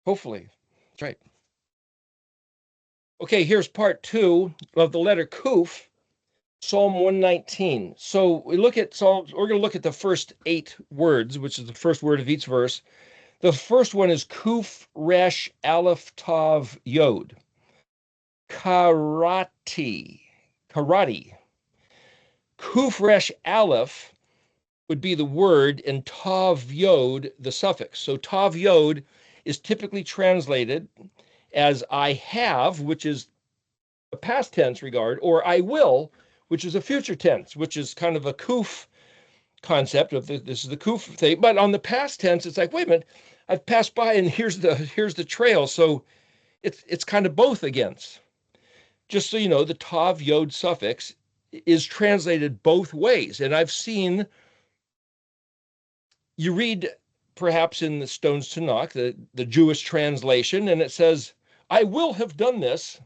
Hopefully. That's right. Okay, here's part 2 of the letter Kuf, Psalm 119. So we look at Psalms, we're going to look at the first 8 words, which is the first word of each verse. The first one is Kuf, Resh, ALEF-TAV, Yod. Karate. Kuf, Resh, Aleph would be the word, and Tav, Yod, the suffix. So Tav, Yod is typically translated as I have, which is a past tense regard, or I will, which is a future tense, which is kind of a kuf concept of this is the kuf thing. But on the past tense, it's like, wait a minute, I've passed by and here's the trail. So it's kind of both against. Just so you know, the tav yod suffix is translated both ways. And I've seen, you read perhaps in the Stone's Tanakh, the Jewish translation, and it says, I will have done this,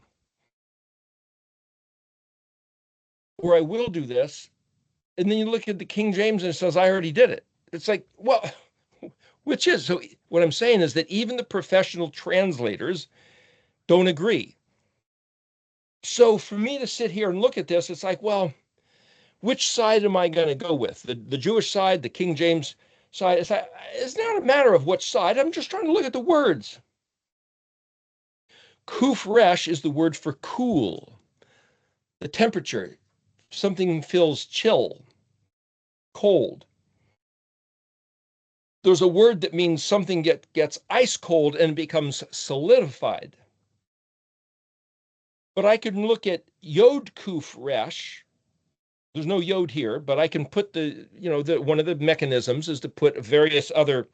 or I will do this. And then you look at the King James and it says, I already did it. It's like, well, which is? So what I'm saying is that even the professional translators don't agree. So for me to sit here and look at this, it's like, well, which side am I going to go with? The Jewish side, the King James side? It's not a matter of which side. I'm just trying to look at the words. Kuf resh is the word for cool, the temperature. Something feels chill, cold. There's a word that means something gets ice cold and becomes solidified. But I can look at yod kuf resh. There's no yod here, but I can put one of the mechanisms is to put various other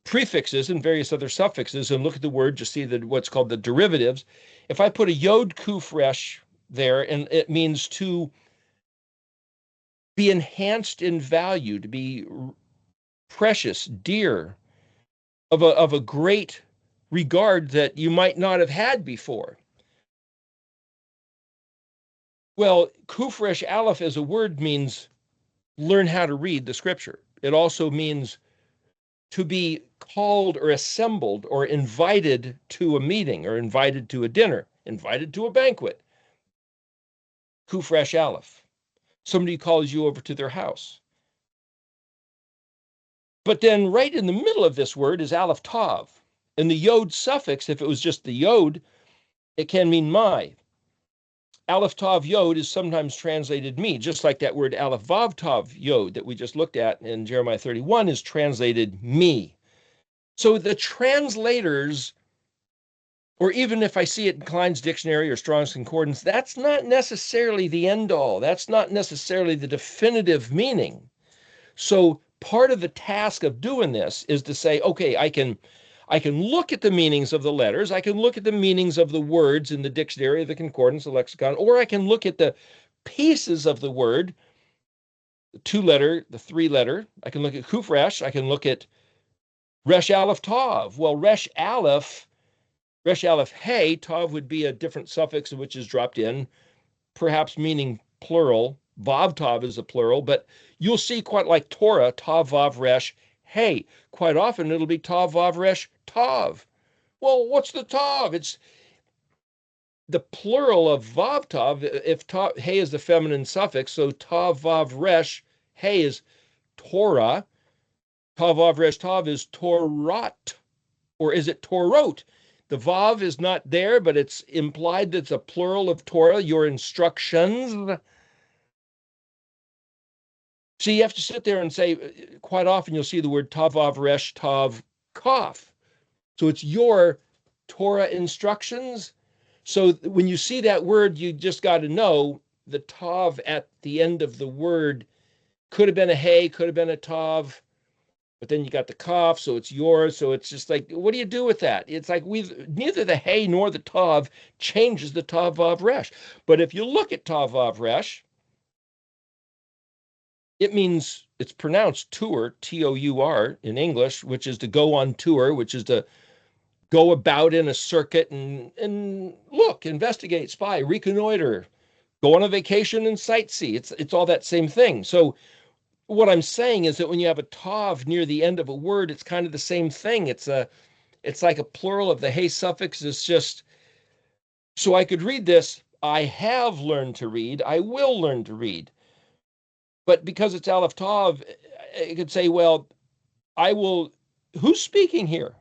prefixes and various other suffixes and look at the word to see what's called the derivatives. If I put a yod kuf resh there, and it means to be enhanced in value, to be precious, dear, of a great regard that you might not have had before. Well, Kuf Resh Aleph as a word means learn how to read the scripture. It also means to be called or assembled or invited to a meeting or invited to a dinner, invited to a banquet. Kuf Resh Aleph. Somebody calls you over to their house. But then right in the middle of this word is ALEF-TAV. And the yod suffix, if it was just the yod, it can mean my. ALEF-TAV yod is sometimes translated me, just like that word ALEF-VAV-TAV yod that we just looked at in Jeremiah 31 is translated me. So the translators, or even if I see it in Klein's dictionary or Strong's Concordance, that's not necessarily the end all. That's not necessarily the definitive meaning. So part of the task of doing this is to say, okay, I can look at the meanings of the letters. I can look at the meanings of the words in the dictionary, the concordance, the lexicon, or I can look at the pieces of the word, the 2-letter, the 3-letter. I can look at Kuf Resh. I can look at Resh Aleph Tav. Well, Resh Aleph Hey, Tav would be a different suffix which is dropped in, perhaps meaning plural. Vav Tav is a plural, but you'll see quite like Torah, Tav Vav Resh Hey. Quite often it'll be Tav Vav Resh Tav. Well, what's the Tav? It's the plural of Vav Tav. If Tav, Hey is the feminine suffix, so Tav Vav Resh Hey is Torah. Tav Vav Resh Tav is Torot, or is it Torot? The Vav is not there, but it's implied that it's a plural of Torah, your instructions. So you have to sit there and say, quite often you'll see the word Tav Vav Resh Tav Kaf. So it's your Torah instructions. So when you see that word, you just got to know the Tav at the end of the word could have been a Hey, could have been a Tav. But then you got the Kaf, so it's yours. So it's just like, what do you do with that? It's like neither the Hey nor the Tav changes the Tav Vav Resh. But if you look at Tav Vav Resh, it means it's pronounced tour, T-O-U-R in English, which is to go on tour, which is to go about in a circuit and look, investigate, spy, reconnoiter, go on a vacation and sightsee. It's all that same thing. So what I'm saying is that when you have a tav near the end of a word, it's kind of the same thing. It's It's like a plural of the hey suffix. It's just, so I could read this, I have learned to read, I will learn to read. But because it's ALEF-TAV, I could say, well, I will, who's speaking here?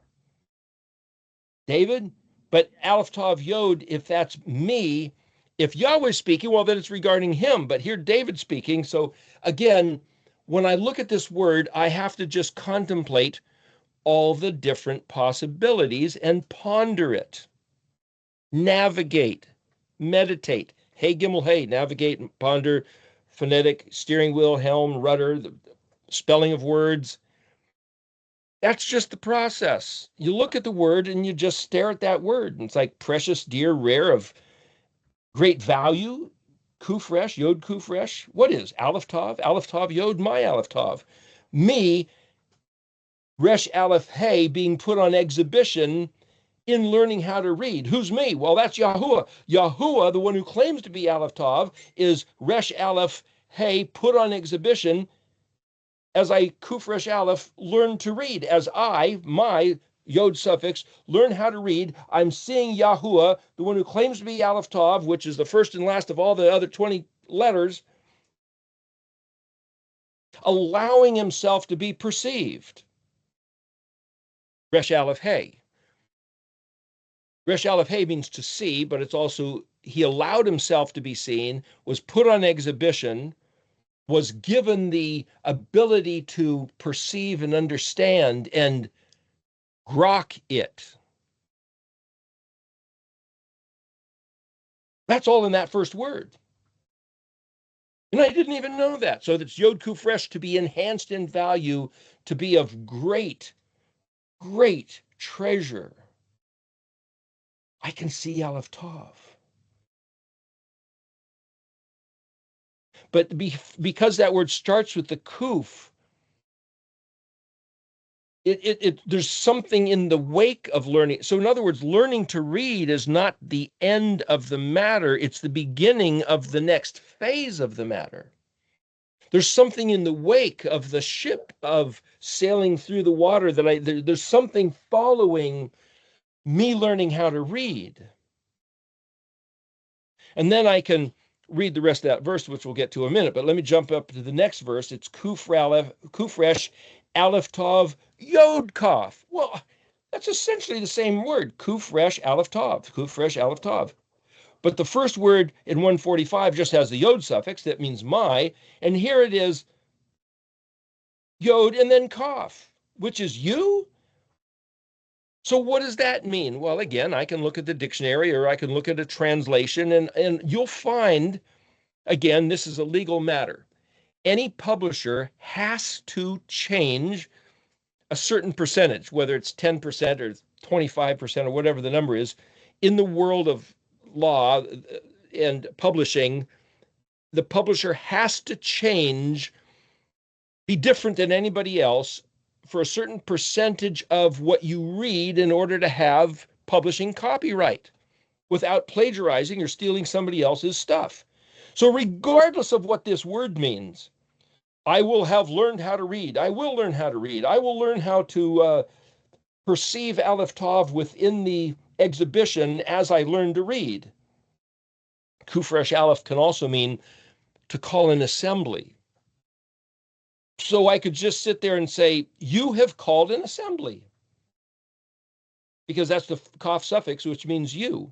David? But ALEF-TAV Yod, if that's me, if Yahweh's speaking, well, then it's regarding him. But here David's speaking. So again, when I look at this word, I have to just contemplate all the different possibilities and ponder it. Navigate, meditate. Hey, Gimel, hey, navigate, ponder, phonetic, steering wheel, helm, rudder, the spelling of words. That's just the process. You look at the word and you just stare at that word. And it's like precious, dear, rare, of great value. Kufresh, Yod Kufresh. What is ALEF-TAV? ALEF-TAV Yod, my ALEF-TAV. Me, Resh Aleph Hey, being put on exhibition in learning how to read. Who's me? Well, that's YHUH. YHUH, the one who claims to be ALEF-TAV, is Resh Aleph Hey, put on exhibition as I Kufresh Aleph learn to read. As I, my Yod suffix, learn how to read, I'm seeing YHUH, the one who claims to be ALEF-TAV, which is the first and last of all the other 20 letters, allowing himself to be perceived. Resh Aleph Hey. Resh Aleph Hey means to see, but it's also he allowed himself to be seen, was put on exhibition, was given the ability to perceive and understand and grok it. That's all in that first word. And I didn't even know that. So that's Yod Kufresh, to be enhanced in value, to be of great, great treasure. I can see ALEF-TAV. But because that word starts with the kuf, there's something in the wake of learning. So in other words, learning to read is not the end of the matter. It's the beginning of the next phase of the matter. There's something in the wake of the ship of sailing through the water that there's something following me learning how to read. And then I can read the rest of that verse, which we'll get to in a minute. But let me jump up to the next verse. It's Kufresh ALEF-TAV Yod Kaf. Well, that's essentially the same word. Kufresh ALEF-TAV. Kufresh ALEF-TAV. But the first word in 145 just has the Yod suffix. That means my. And here it is Yod and then Kaf, which is you. So what does that mean? Well, again, I can look at the dictionary or I can look at a translation, and you'll find, again, this is a legal matter. Any publisher has to change a certain percentage, whether it's 10% or 25% or whatever the number is. In the world of law and publishing, the publisher has to change, be different than anybody else for a certain percentage of what you read in order to have publishing copyright without plagiarizing or stealing somebody else's stuff. So regardless of what this word means, I will have learned how to read. I will learn how to read. I will learn how to perceive ALEF-TAV within the exhibition as I learn to read. Kufresh Aleph can also mean to call an assembly. So I could just sit there and say, you have called an assembly. Because that's the kaf suffix, which means you.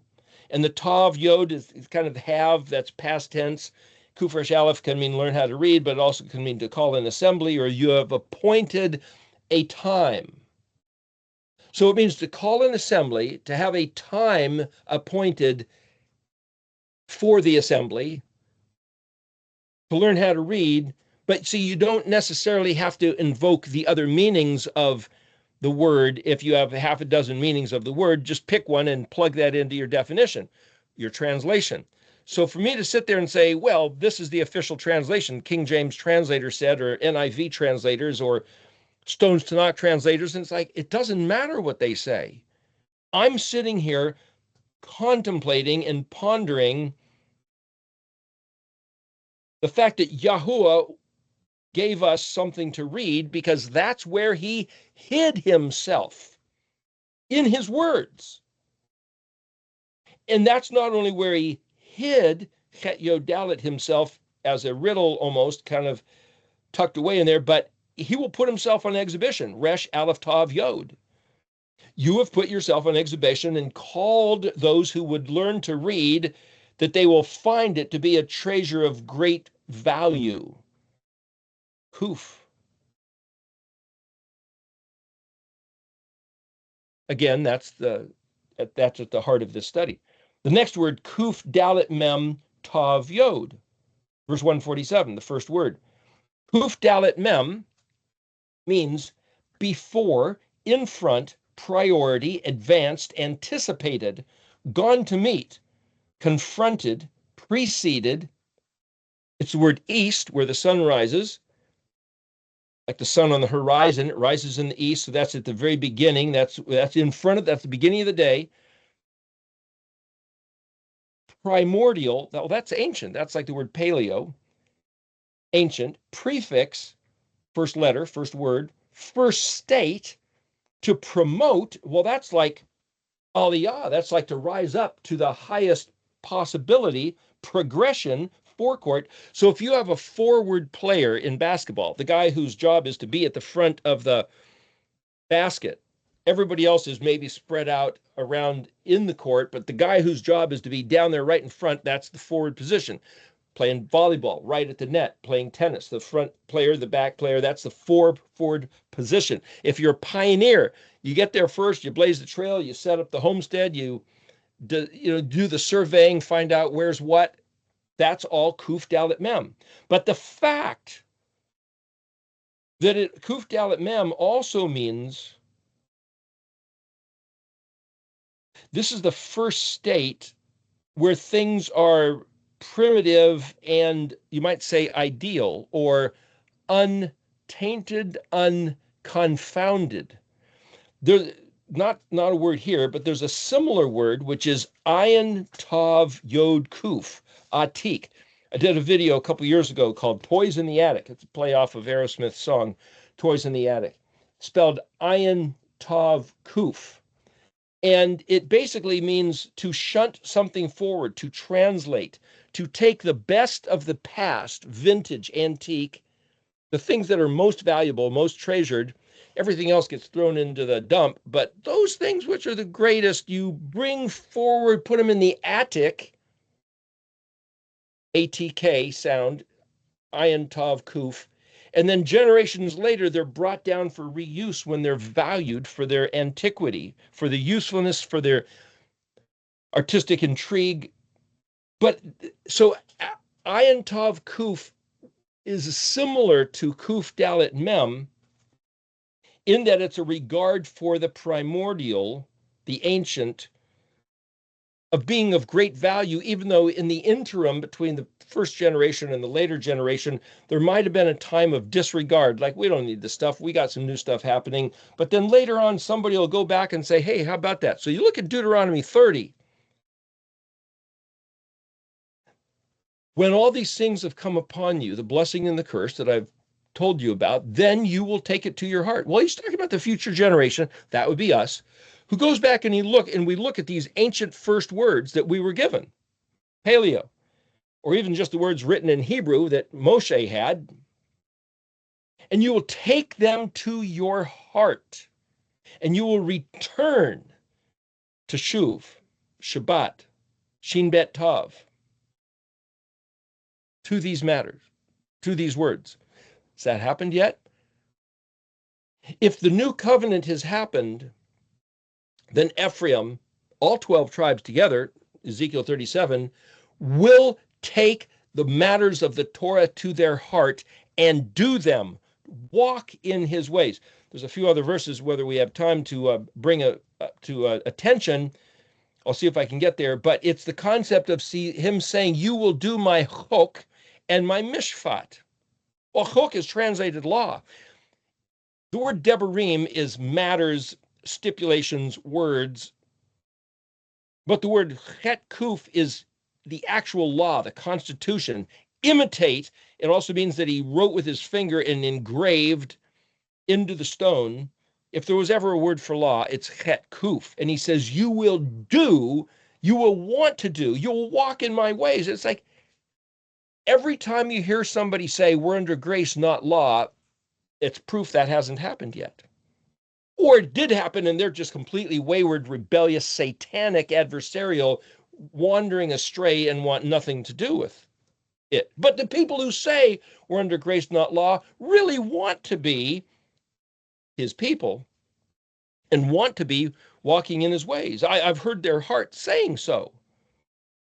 And the tav yod is kind of have, that's past tense. Kufresh Aleph can mean learn how to read, but it also can mean to call an assembly, or you have appointed a time. So it means to call an assembly, to have a time appointed for the assembly, to learn how to read. But see, you don't necessarily have to invoke the other meanings of the word. If you have half a dozen meanings of the word, just pick one and plug that into your definition, your translation. So for me to sit there and say, well, this is the official translation, King James translator said, or NIV translators, or Stone's Tanakh translators, and it's like, it doesn't matter what they say. I'm sitting here contemplating and pondering the fact that YHUH gave us something to read, because that's where he hid himself. in his words. And that's not only where he hid Chet Yod Dalet himself as a riddle almost kind of tucked away in there, but he will put himself on exhibition. Resh ALEF-TAV Yod. You have put yourself on exhibition and called those who would learn to read that they will find it to be a treasure of great value. Kuf. Again, that's at the heart of this study. The next word, Kuf Dalet Mem Tav Yod. Verse 147, the first word. Kuf Dalet Mem means before, in front, priority, advanced, anticipated, gone to meet, confronted, preceded. It's the word east, where the sun rises, like the sun on the horizon. It rises in the east, so that's at the very beginning. That's in front of, that's the beginning of the day. Primordial, well, that's ancient. That's like the word paleo. Ancient. Prefix, first letter, first word. First state. To promote, well, that's like aliyah. That's like to rise up to the highest possibility, progression, forecourt. So if you have a forward player in basketball, the guy whose job is to be at the front of the basket, everybody else is maybe spread out around in the court, but the guy whose job is to be down there right in front, that's the forward position. Playing volleyball right at the net, playing tennis, the front player, the back player, that's the forward position. If you're a pioneer, you get there first, you blaze the trail, you set up the homestead, you do the surveying, find out where's what. That's all Kuf Dalet Mem. But the fact that Kuf Dalet Mem also means this is the first state where things are primitive and you might say ideal or untainted, unconfounded. There's not a word here, but there's a similar word, which is Ayin Tav Yod Kuf Atik. I did a video a couple years ago called Toys in the Attic. It's a play off of Aerosmith's song, Toys in the Attic, spelled Ayin Tav Kuf. And it basically means to shunt something forward, to translate, to take the best of the past, vintage, antique, the things that are most valuable, most treasured. Everything else gets thrown into the dump. But those things which are the greatest, you bring forward, put them in the attic, ATK sound, Ayin Tav Kuf. And then generations later, they're brought down for reuse when they're valued for their antiquity, for the usefulness, for their artistic intrigue. But so Ayin Tav Kuf is similar to Kuf Dalet Mem in that it's a regard for the primordial, the ancient, of being of great value, even though in the interim between the first generation and the later generation, there might have been a time of disregard, like we don't need this stuff, we got some new stuff happening. But then later on, somebody will go back and say, hey, how about that? So you look at Deuteronomy 30. When all these things have come upon you, the blessing and the curse that I've told you about, then you will take it to your heart. Well, he's talking about the future generation, that would be us, who goes back and we look at these ancient first words that we were given, paleo, or even just the words written in Hebrew that Moshe had, and you will take them to your heart, and you will return to Shuv, Shabbat, Shin Bet Tav, to these matters, to these words. Has that happened yet? If the new covenant has happened, then Ephraim, all 12 tribes together, Ezekiel 37, will take the matters of the Torah to their heart and do them, walk in his ways. There's a few other verses, whether we have time to bring to attention. I'll see if I can get there, but it's the concept of him saying, you will do my chok and my mishpat. Well, chok is translated law. The word debarim is matters, stipulations, words, but the word chet kuf is the actual law, the Constitution. Imitate, it also means that he wrote with his finger and engraved into the stone if there was ever a word for law, it's chet kuf. And he says, you will do, you will want to do, you'll walk in my ways. It's like every time you hear somebody say we're under grace, not law, it's proof that hasn't happened yet. Or it did happen and they're just completely wayward, rebellious, satanic, adversarial, wandering astray and want nothing to do with it. But the people who say we're under grace, not law, really want to be his people and want to be walking in his ways. I've heard their heart saying so.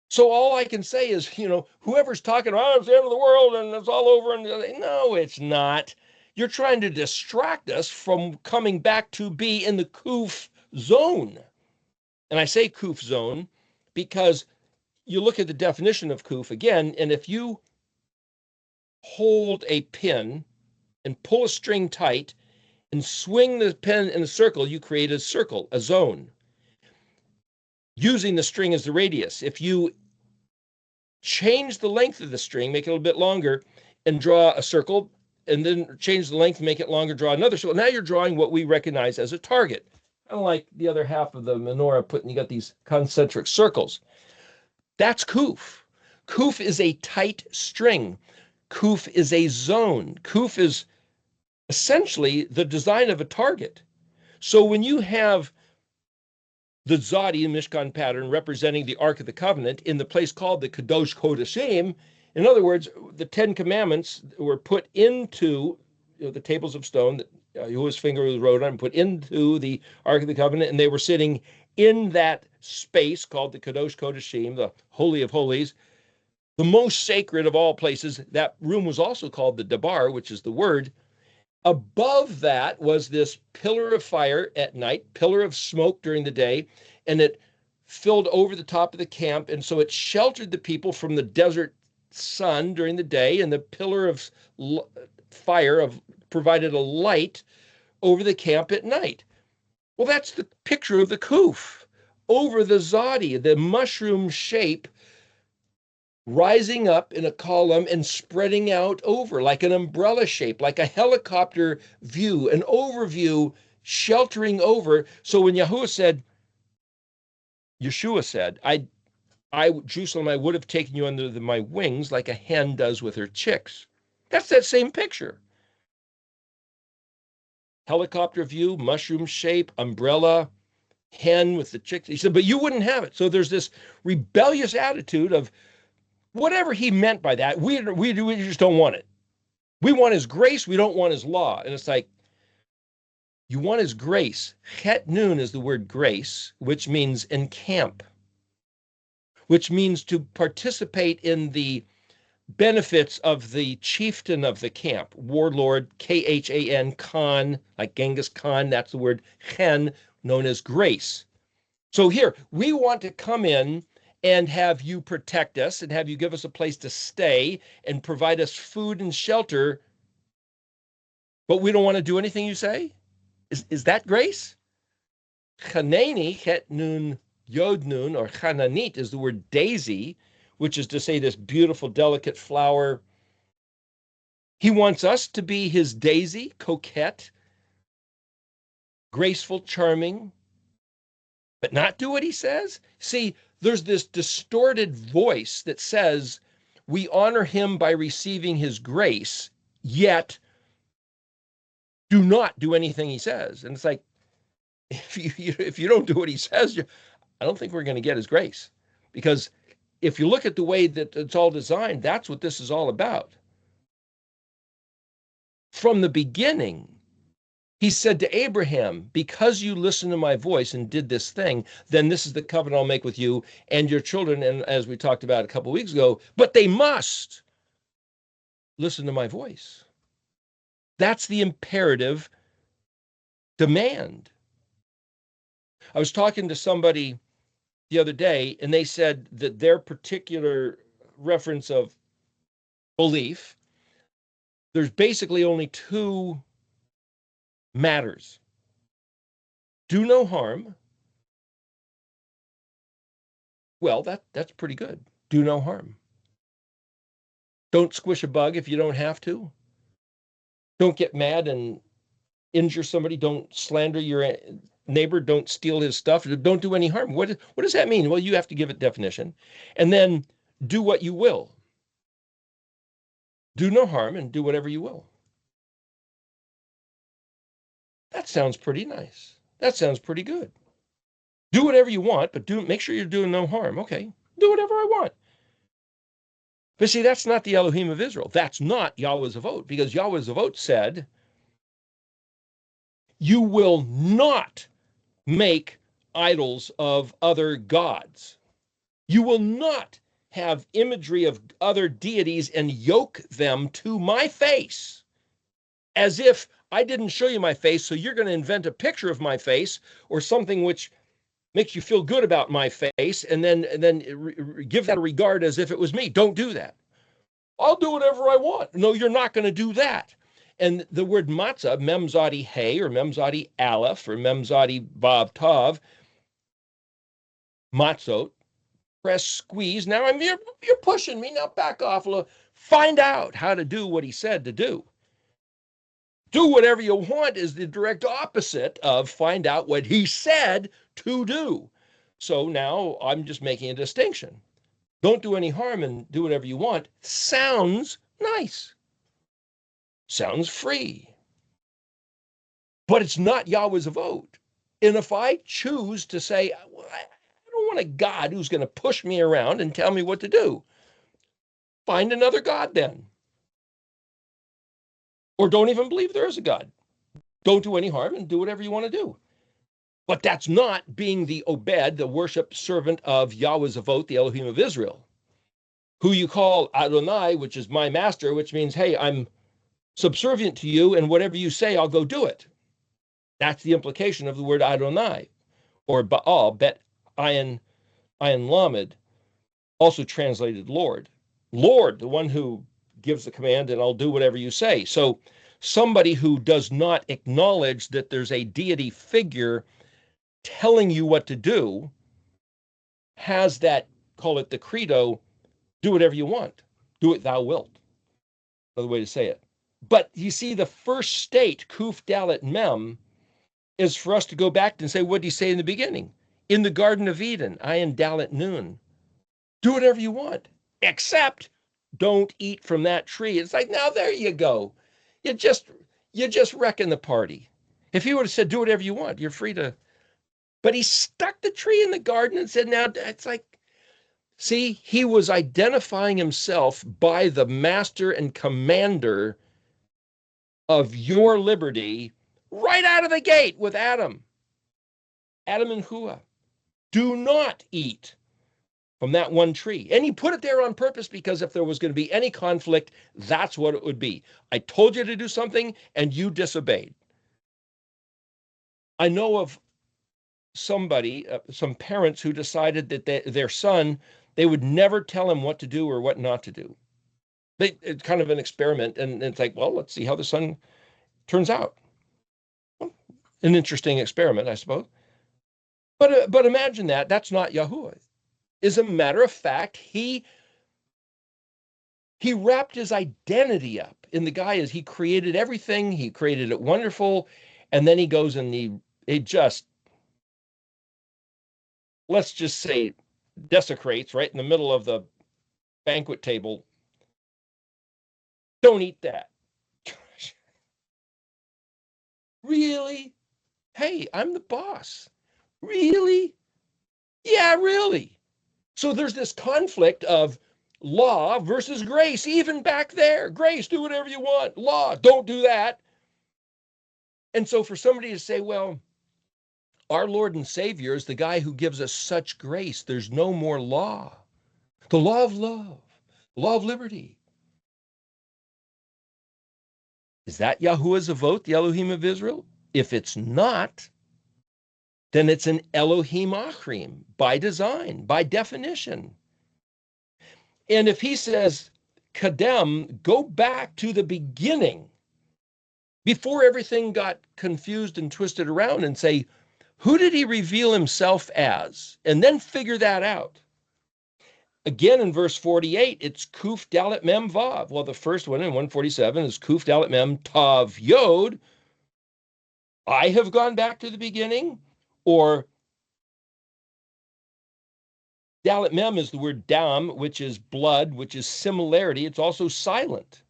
So all I can say is, whoever's talking, oh, it's the end of the world and it's all over. And no, it's not. You're trying to distract us from coming back to be in the kuf zone. And I say kuf zone because you look at the definition of kuf again, and if you hold a pin and pull a string tight and swing the pin in a circle, you create a circle, a zone, using the string as the radius. If you change the length of the string, make it a little bit longer, and draw a circle, and then change the length, make it longer, draw another circle. Now you're drawing what we recognize as a target. Unlike the other half of the menorah, you got these concentric circles. That's kuf. Kuf is a tight string. Kuf is a zone. Kuf is essentially the design of a target. So when you have the Zadi Mishkan pattern representing the Ark of the Covenant in the place called the Kadosh Kodashim, in other words, the 10 Commandments were put into the tables of stone that Yahuwah's finger was wrote on, put into the Ark of the Covenant, and they were sitting in that space called the Kadosh Kodashim, the Holy of Holies, the most sacred of all places. That room was also called the Dabar, which is the word. Above that was this pillar of fire at night, pillar of smoke during the day, and it filled over the top of the camp. And so it sheltered the people from the desert sun during the day, and the pillar of fire provided a light over the camp at night. Well, that's the picture of the kuf over the zadi, the mushroom shape rising up in a column and spreading out over like an umbrella shape, like a helicopter view, an overview sheltering over. So when Yeshua said, Jerusalem, I would have taken you under my wings like a hen does with her chicks. That's that same picture. Helicopter view, mushroom shape, umbrella, hen with the chicks. He said, but you wouldn't have it. So there's this rebellious attitude of whatever he meant by that. We just don't want it. We want his grace. We don't want his law. And it's like, you want his grace. Chet nun is the word grace, which means encamp, which means to participate in the benefits of the chieftain of the camp, warlord, Khan, Khan, like Genghis Khan, that's the word chen, known as grace. So here, we want to come in and have you protect us and have you give us a place to stay and provide us food and shelter, but we don't want to do anything you say? Is that grace? Chanani, chet nun, yod nun, or chananit is the word daisy, which is to say this beautiful, delicate flower. He wants us to be his daisy, coquette, graceful, charming, but not do what he says. See, there's this distorted voice that says we honor him by receiving his grace, yet do not do anything he says. And it's like, if you don't do what he says, I don't think we're going to get his grace. Because if you look at the way that it's all designed, that's what this is all about. From the beginning, he said to Abraham, because you listened to my voice and did this thing, then this is the covenant I'll make with you and your children. And as we talked about a couple of weeks ago, but they must listen to my voice. That's the imperative demand. I was talking to somebody the other day, and they said that their particular reference of belief, there's basically only two matters. Do no harm. Well, that's pretty good. Do no harm. Don't squish a bug if you don't have to. Don't get mad and injure somebody, don't slander your neighbor, don't steal his stuff, don't do any harm. What does that mean? Well, you have to give it definition. And then do what you will. Do no harm and do whatever you will. That sounds pretty nice. That sounds pretty good. Do whatever you want, but make sure you're doing no harm. Okay, do whatever I want. But see, that's not the Elohim of Israel. That's not Yahweh Zavot, because Yahweh Zavot said, you will not make idols of other gods. You will not have imagery of other deities and yoke them to my face, as if I didn't show you my face, so you're going to invent a picture of my face or something which makes you feel good about my face, and then give that a regard as if it was me. Don't do that. I'll do whatever I want. No, you're not going to do that. And the word matzah, memzadi hey, or memzadi aleph, or memzadi vav tav, matzot, press, squeeze. Now you're pushing me. Now back off a little. Find out how to do what he said to do. Do whatever you want is the direct opposite of find out what he said to do. So now I'm just making a distinction. Don't do any harm and do whatever you want. Sounds nice. Sounds free. But it's not Yahweh's vote. And if I choose to say, well, I don't want a God who's going to push me around and tell me what to do, find another God then. Or don't even believe there is a God. Don't do any harm and do whatever you want to do. But that's not being the Obed, the worship servant of Yahweh Zavot, the Elohim of Israel, who you call Adonai, which is my master, which means, hey, I'm subservient to you, and whatever you say, I'll go do it. That's the implication of the word Adonai, or Baal, Bet Ayin Lamed, also translated Lord. Lord, the one who gives the command, and I'll do whatever you say. So somebody who does not acknowledge that there's a deity figure telling you what to do has that, call it the credo, do whatever you want. Do it thou wilt. Another way to say it. But you see, the first state, Kuf Dalet Mem, is for us to go back and say, what did he say in the beginning? In the Garden of Eden, Ayin Dalet Nun. Do whatever you want, except don't eat from that tree. It's like, now there you go. You just wrecking the party. If he would have said, do whatever you want, you're free to. But he stuck the tree in the garden and said, now it's like, see, he was identifying himself by the master and commander of your liberty right out of the gate with Adam. Adam and Hua. Do not eat from that one tree. And he put it there on purpose because if there was going to be any conflict, that's what it would be. I told you to do something and you disobeyed. I know of somebody, some parents who decided that their son, they would never tell him what to do or what not to do. It's kind of an experiment, and it's like, well, let's see how the son turns out. Well, an interesting experiment, I suppose. But imagine that's not Yahuwah. As a matter of fact, he wrapped his identity up in the guy as he created everything. He created it wonderful, and then he goes and he just, let's just say, desecrates right in the middle of the banquet table. Don't eat that. Really? Hey, I'm the boss. Really? Yeah, really. So there's this conflict of law versus grace, even back there. Grace, do whatever you want. Law, don't do that. And so for somebody to say, well, our Lord and Savior is the guy who gives us such grace, there's no more law. The law of love, the law of liberty. Is that Yahuwah Zavot, the Elohim of Israel? If it's not, then it's an Elohim Achrim by design, by definition. And if he says, Kadem, go back to the beginning, before everything got confused and twisted around, and say, who did he reveal himself as? And then figure that out. Again, in verse 48, it's Kuf Dalet Mem Vav. Well, the first one in 147 is Kuf Dalet Mem Tav Yod. I have gone back to the beginning, or Dalet Mem is the word dam, which is blood, which is similarity. It's also silent.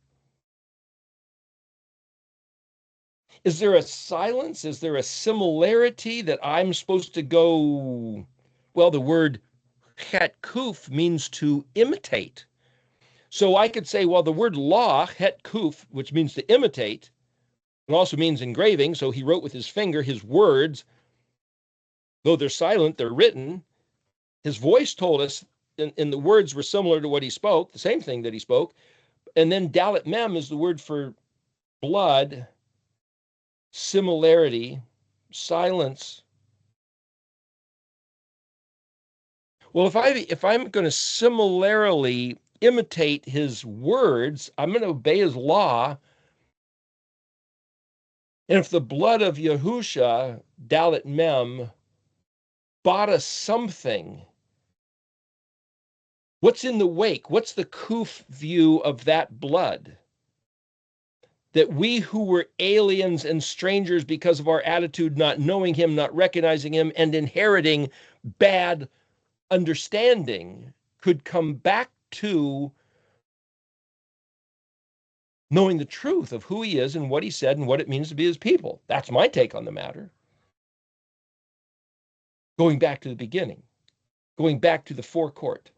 Is there a silence? Is there a similarity that I'm supposed to go? Well, the word het kuf means to imitate. So I could say, well, the word law, het kuf, which means to imitate, it also means engraving. So he wrote with his finger his words. Though they're silent, they're written. His voice told us, and the words were similar to what he spoke, the same thing that he spoke. And then Dalet Mem is the word for blood, similarity, silence. Well, if I'm going to similarly imitate his words, I'm going to obey his law. And if the blood of Yahusha, Dalet Mem, bought us something, what's in the wake? What's the kuf view of that blood? That we who were aliens and strangers because of our attitude, not knowing him, not recognizing him, and inheriting bad understanding, could come back to knowing the truth of who he is and what he said and what it means to be his people. That's my take on the matter. Going back to the beginning, going back to the forecourt,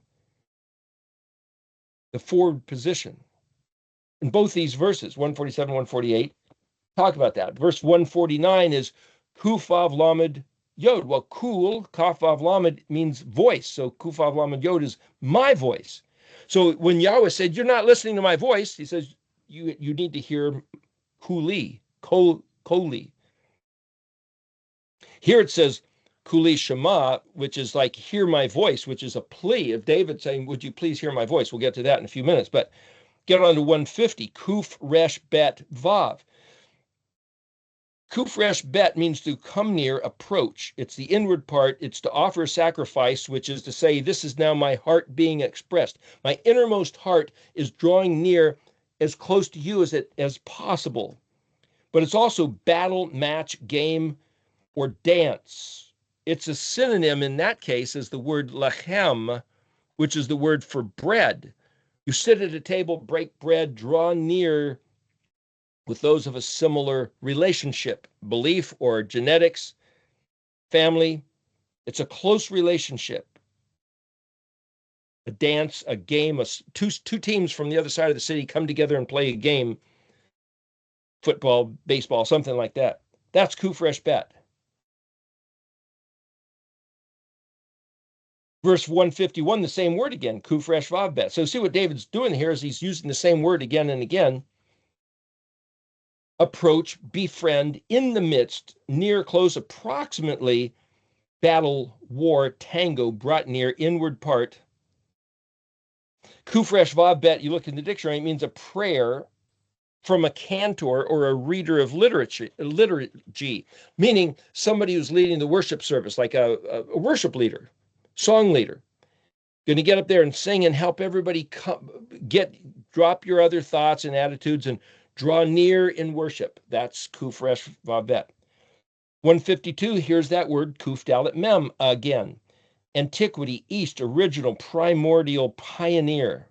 the forward position. In both these verses, 147, 148, talk about that. Verse 149 is Kufav Lamed Yod. Well, Kul, Kafav Lamed means voice. So Kufav Lamed Yod is my voice. So when Yahweh said, you're not listening to my voice, he says, you need to hear Kuli, Koli. Here it says Kuli Shema, which is like hear my voice, which is a plea of David saying, would you please hear my voice? We'll get to that in a few minutes. But get on to 150, Kuf Resh Bet Vav. Kuf Resh Bet means to come near, approach. It's the inward part. It's to offer a sacrifice, which is to say, this is now my heart being expressed. My innermost heart is drawing near as close to you as possible. But it's also battle, match, game, or dance. It's a synonym in that case as the word lachem, which is the word for bread. You sit at a table, break bread, draw near with those of a similar relationship, belief or genetics, family. It's a close relationship. A dance, a game, two teams from the other side of the city come together and play a game, football, baseball, something like that. That's Kuf Resh Bet. Verse 151, the same word again, Kuf Resh Vav Bet. So see what David's doing here is he's using the same word again and again. Approach, befriend, in the midst, near, close, approximately, battle, war, tango, brought near, inward part. Kuf Resh Vav Bet, you look in the dictionary, it means a prayer from a cantor or a reader of liturgy, meaning somebody who's leading the worship service, like a worship leader, song leader. Going to get up there and sing and help everybody drop your other thoughts and attitudes and draw near in worship. That's Kuf Resh Vav Bet. 152, here's that word, Kuf Dalet Mem again. Antiquity, East, original, primordial, pioneer.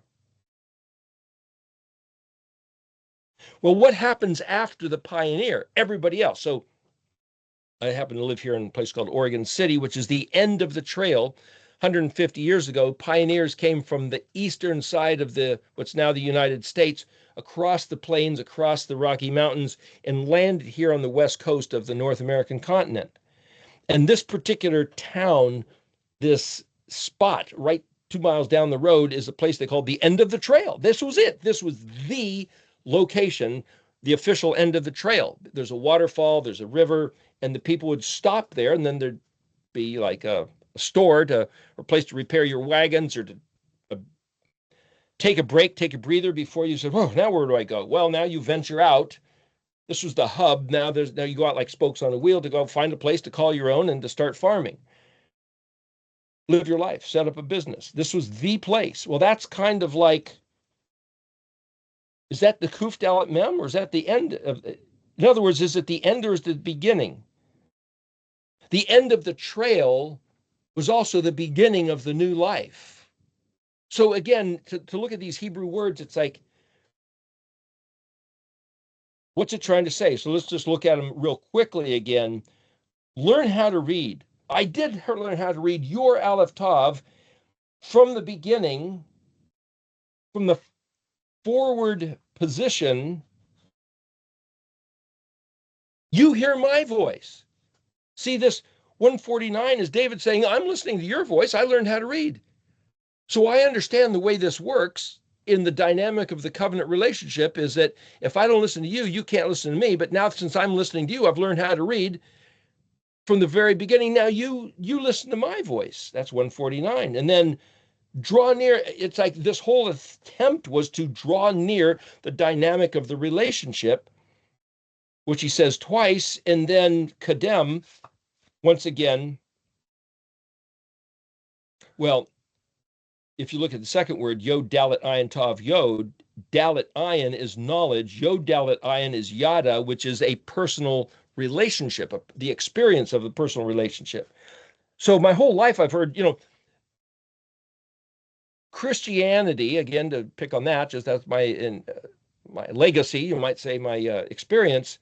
Well, what happens after the pioneer? Everybody else. So I happen to live here in a place called Oregon City, which is the end of the trail. 150 years ago, pioneers came from the eastern side of what's now the United States, across the plains, across the Rocky Mountains, and landed here on the west coast of the North American continent. And this particular town, this spot right 2 miles down the road, is a place they called the end of the trail. This was it. This was the location, the official end of the trail. There's a waterfall, there's a river, and the people would stop there, and then there'd be like a store or a place to repair your wagons or to take a break, take a breather before you said, oh, now where do I go? Well, now you venture out. This was the hub. Now you go out like spokes on a wheel to go find a place to call your own and to start farming. Live your life, set up a business. This was the place. Well, that's kind of like, is that the Kuf Dalet Mem or is that the end of it? In other words, is it the end or is it the beginning? The end of the trail was also the beginning of the new life. So again, to look at these Hebrew words, it's like, what's it trying to say? So let's just look at them real quickly again. Learn how to read. I did learn how to read your ALEF-TAV from the beginning, from the forward position. You hear my voice. See, this 149 is David saying, I'm listening to your voice. I learned how to read. So I understand the way this works in the dynamic of the covenant relationship is that if I don't listen to you, you can't listen to me. But now since I'm listening to you, I've learned how to read from the very beginning. Now you listen to my voice. That's 149. And then draw near. It's like this whole attempt was to draw near the dynamic of the relationship, which he says twice, and then kadem, once again. Well, if you look at the second word, yod dalet ayin tav yod, dalet ayin is knowledge, yod dalet ayin is yada, which is a personal relationship, the experience of the personal relationship. So my whole life I've heard, Christianity, again, to pick on that, just that's my legacy, you might say, my experience.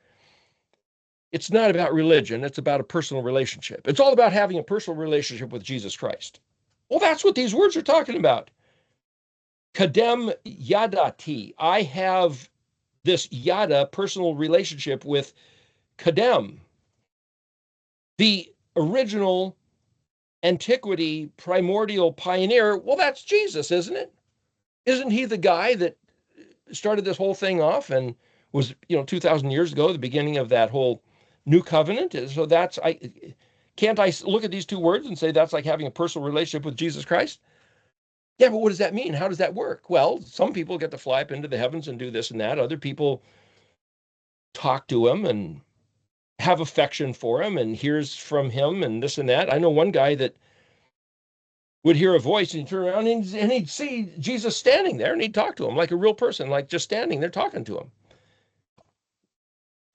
It's not about religion. It's about a personal relationship. It's all about having a personal relationship with Jesus Christ. Well, that's what these words are talking about. Kadem yadati. I have this yada, personal relationship with Kadem. The original antiquity primordial pioneer. Well, that's Jesus, isn't it? Isn't he the guy that started this whole thing off and was, 2,000 years ago, the beginning of that whole new covenant? So can't I look at these two words and say that's like having a personal relationship with Jesus Christ? Yeah, but what does that mean? How does that work? Well, some people get to fly up into the heavens and do this and that. Other people talk to him and have affection for him and hears from him and this and that. I know one guy that would hear a voice and he'd turn around and he'd see Jesus standing there and he'd talk to him like a real person, like just standing there talking to him.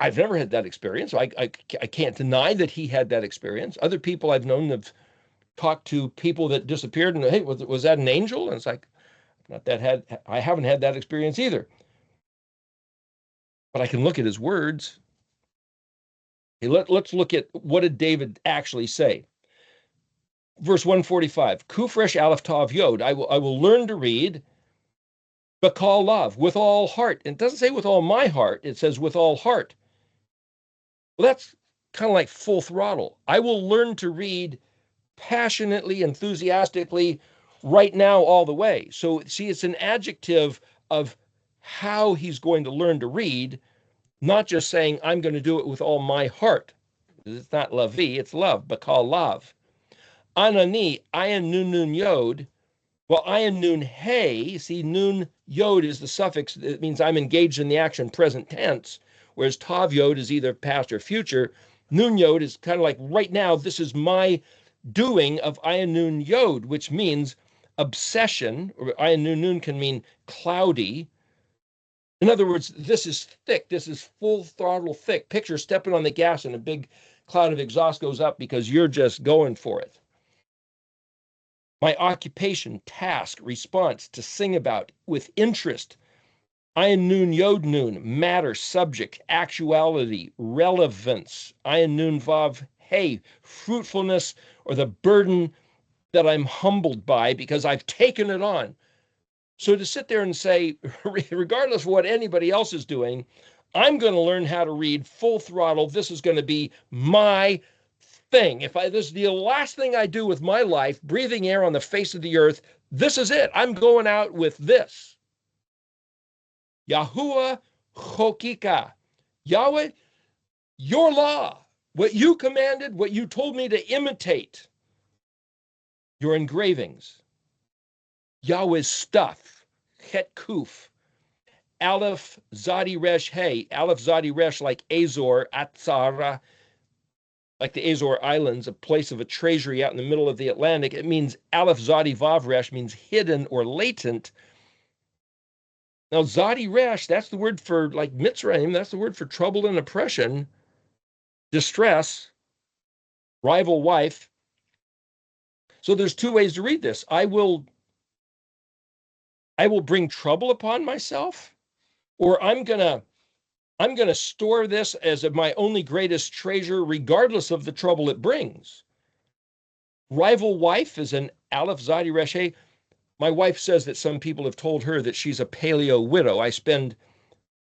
I've never had that experience. So I can't deny that he had that experience. Other people I've known have talked to people that disappeared and, hey, was that an angel? And it's like, I haven't had that experience either. But I can look at his words. Hey, let's look at what did David actually say. Verse 145, Kufresh ALEF-TAV Yod. I will learn to read, but call love with all heart. And it doesn't say with all my heart. It says with all heart. Well, that's kind of like full throttle. I will learn to read passionately, enthusiastically, right now, all the way. So see, it's an adjective of how he's going to learn to read, not just saying, I'm going to do it with all my heart. It's not lavi, it's love, bakal lav. Anani, ayin nun nun yod. Well, ayin nun hey, see, nun yod is the suffix. It means I'm engaged in the action present tense, whereas tav yod is either past or future. Nun yod is kind of like right now, this is my doing of ayin nun yod, which means obsession, or ayin nun nun can mean cloudy. In other words, this is thick. This is full throttle thick. Picture stepping on the gas and a big cloud of exhaust goes up because you're just going for it. My occupation, task, response, to sing about with interest. Ayin nun yod nun, matter, subject, actuality, relevance. Ayin nun vav hey, fruitfulness or the burden that I'm humbled by because I've taken it on. So to sit there and say, regardless of what anybody else is doing, I'm going to learn how to read full throttle. This is going to be my thing. This is the last thing I do with my life, breathing air on the face of the earth, this is it. I'm going out with this. Yahuwah chokika. Yahweh, your law, what you commanded, what you told me to imitate, your engravings, Yahweh's stuff, het kuf, Aleph Zadi Resh Hey, Aleph Zadi Resh like Azor, Atzara, like the Azor Islands, a place of a treasury out in the middle of the Atlantic. It means Aleph Zadi Vav Resh means hidden or latent. Now, Zadi Resh, that's the word for like Mitzrayim, that's the word for trouble and oppression, distress, rival wife. So there's two ways to read this. I will bring trouble upon myself, or I'm gonna store this as my only greatest treasure, regardless of the trouble it brings. Rival wife is an Aleph Zadi Resh. My wife says that some people have told her that she's a paleo widow. I spend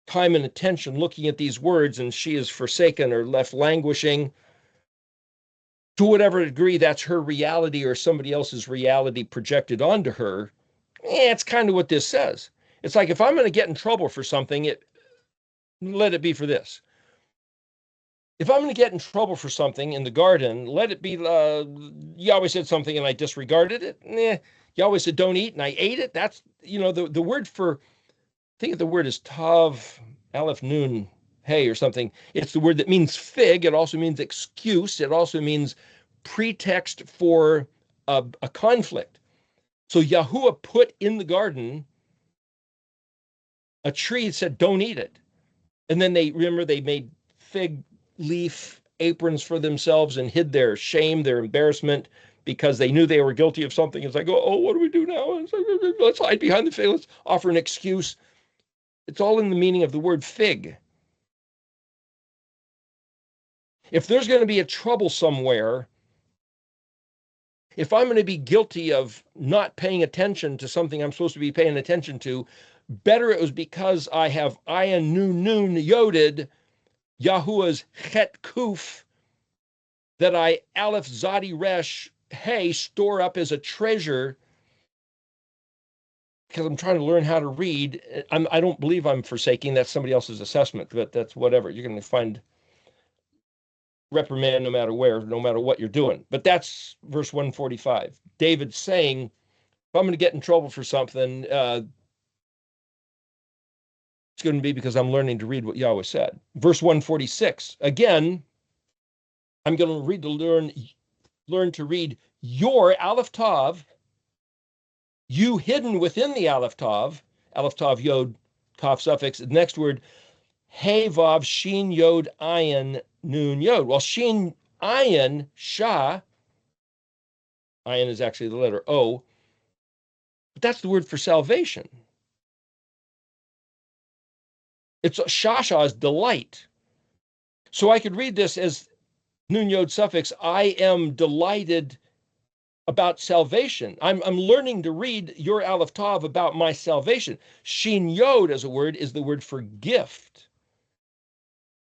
time and attention looking at these words, and she is forsaken or left languishing. To whatever degree that's her reality or somebody else's reality projected onto her, it's kind of what this says. It's like, if I'm going to get in trouble for something, let it be for this. If I'm going to get in trouble for something in the garden, let it be, Yahweh said something and I disregarded it. Yahweh said, don't eat, and I ate it. That's, the word for, I think the word is tav, aleph, nun, hey, or something. It's the word that means fig. It also means excuse. It also means pretext for a conflict. So Yahuwah put in the garden a tree that said, don't eat it. And then they made fig leaf aprons for themselves and hid their shame, their embarrassment, because they knew they were guilty of something. It's like, oh, what do we do now? It's like, let's hide behind the fig. Let's offer an excuse. It's all in the meaning of the word fig. If there's going to be a trouble somewhere, if I'm going to be guilty of not paying attention to something I'm supposed to be paying attention to, better it was because I have ayin nun yoded Yahuwah's chet kuf that I aleph zadi resh hey store up as a treasure, because I'm trying to learn how to read. I don't believe I'm forsaking. That's somebody else's assessment, but that's whatever. You're going to find reprimand no matter where, no matter what you're doing. But that's verse 145. David's saying, if I'm going to get in trouble for something, it's going to be because I'm learning to read what Yahweh said. Verse 146. Again, I'm going to learn to read your ALEF-TAV, you hidden within the ALEF-TAV, ALEF-TAV Yod, Kaf suffix. The next word, Hey Vav Shin Yod Ayin Nun Yod. Well, Shin Ayin Shah, Ayin is actually the letter O, but that's the word for salvation. It's Shasha is delight. So I could read this as Nun Yod suffix, I am delighted about salvation. I'm learning to read your ALEF-TAV about my salvation. Shin Yod as a word is the word for gift.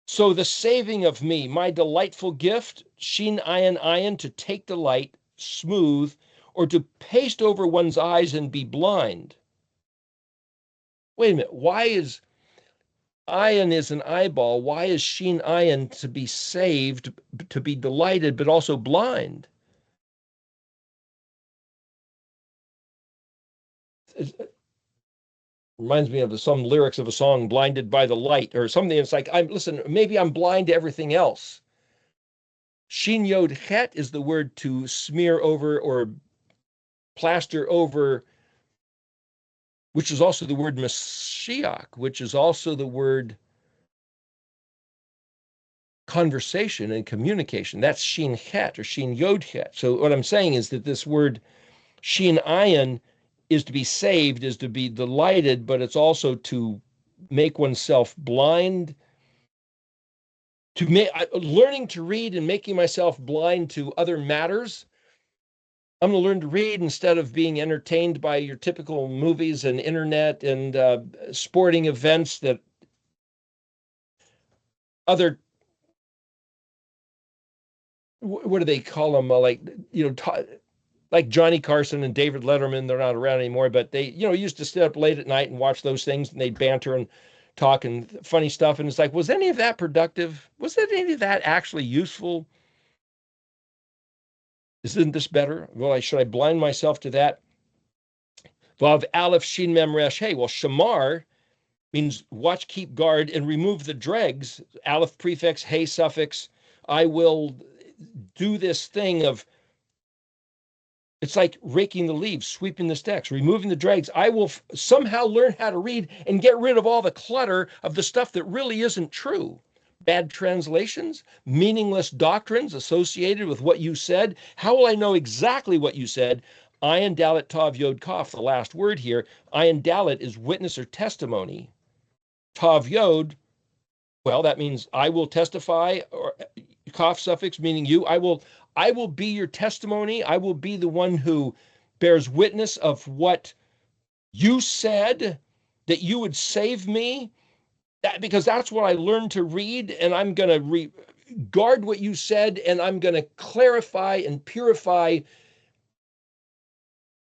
So the saving of me, my delightful gift, Shin Ayin, to take delight, smooth, or to paste over one's eyes and be blind. Wait a minute, why is Ayin is an eyeball? Why is Shin Ayin to be saved, to be delighted, but also blind? It reminds me of some lyrics of a song, Blinded by the Light, or something. It's like, maybe I'm blind to everything else. Shin Yod Het is the word to smear over or plaster over, which is also the word Mashiach, which is also the word conversation and communication. That's Shin Het or Shin Yod Het. So what I'm saying is that this word Shin Ayin is to be saved, is to be delighted, but it's also to make oneself blind, to learning to read and making myself blind to other matters. I'm going to learn to read instead of being entertained by your typical movies and internet and sporting events that other, what do they call them? Like Johnny Carson and David Letterman. They're not around anymore, but they, used to sit up late at night and watch those things, and they'd banter and talk and funny stuff. And it's like, was any of that productive? Was any of that actually useful? Isn't this better? Well, should I blind myself to that? Vav Aleph Shin Mem Resh Hey. Well, Shamar means watch, keep guard, and remove the dregs. Aleph prefix, Hey suffix. I will do this thing of It's like raking the leaves, sweeping the stacks, removing the dregs. I will somehow learn how to read and get rid of all the clutter of the stuff that really isn't true. Bad translations, meaningless doctrines associated with what you said. How will I know exactly what you said? Ayin Dalet Tav Yod Kaf, the last word here. Ayin Dalet is witness or testimony. Tav Yod, well, that means I will testify, or Kaf suffix meaning you. I will be your testimony. I will be the one who bears witness of what you said, that you would save me, because that's what I learned to read, and I'm going to guard what you said, and I'm going to clarify and purify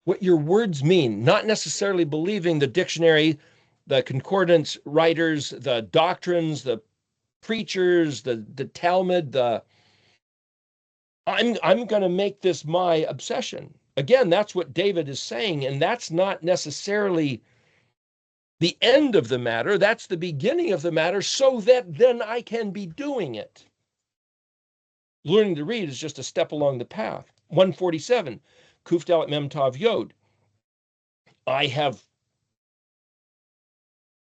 what your words mean, not necessarily believing the dictionary, the concordance writers, the doctrines, the preachers, the Talmud, I'm going to make this my obsession. Again, that's what David is saying, and that's not necessarily the end of the matter. That's the beginning of the matter, so that then I can be doing it. Learning to read is just a step along the path. 147, Kuf Dalet Mem Tav Yod. I have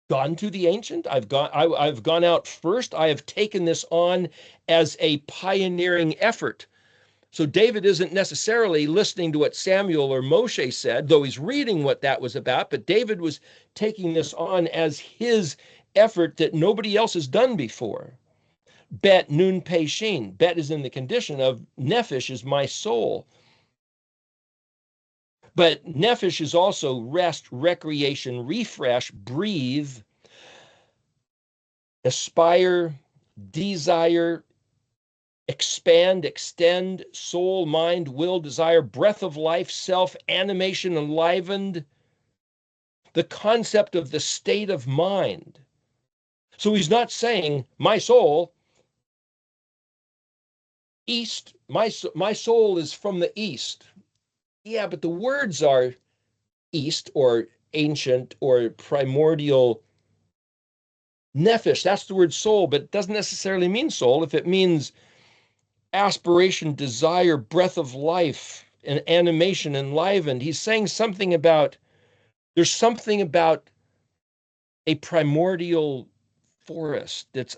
gone to the ancient. I've gone out first. I have taken this on as a pioneering effort. So David isn't necessarily listening to what Samuel or Moshe said, though he's reading what that was about, but David was taking this on as his effort that nobody else has done before. Bet nun pei shin. Bet is in the condition of nephesh is my soul. But nephesh is also rest, recreation, refresh, breathe, aspire, desire, expand, extend, soul, mind, will, desire, breath of life, self, animation, enlivened, the concept of the state of mind. So he's not saying, my soul, east, my soul is from the east. Yeah, but the words are east or ancient or primordial. Nephesh, that's the word soul, but it doesn't necessarily mean soul. If it means aspiration, desire, breath of life, and animation, enlivened, he's saying something about, there's something about a primordial forest that's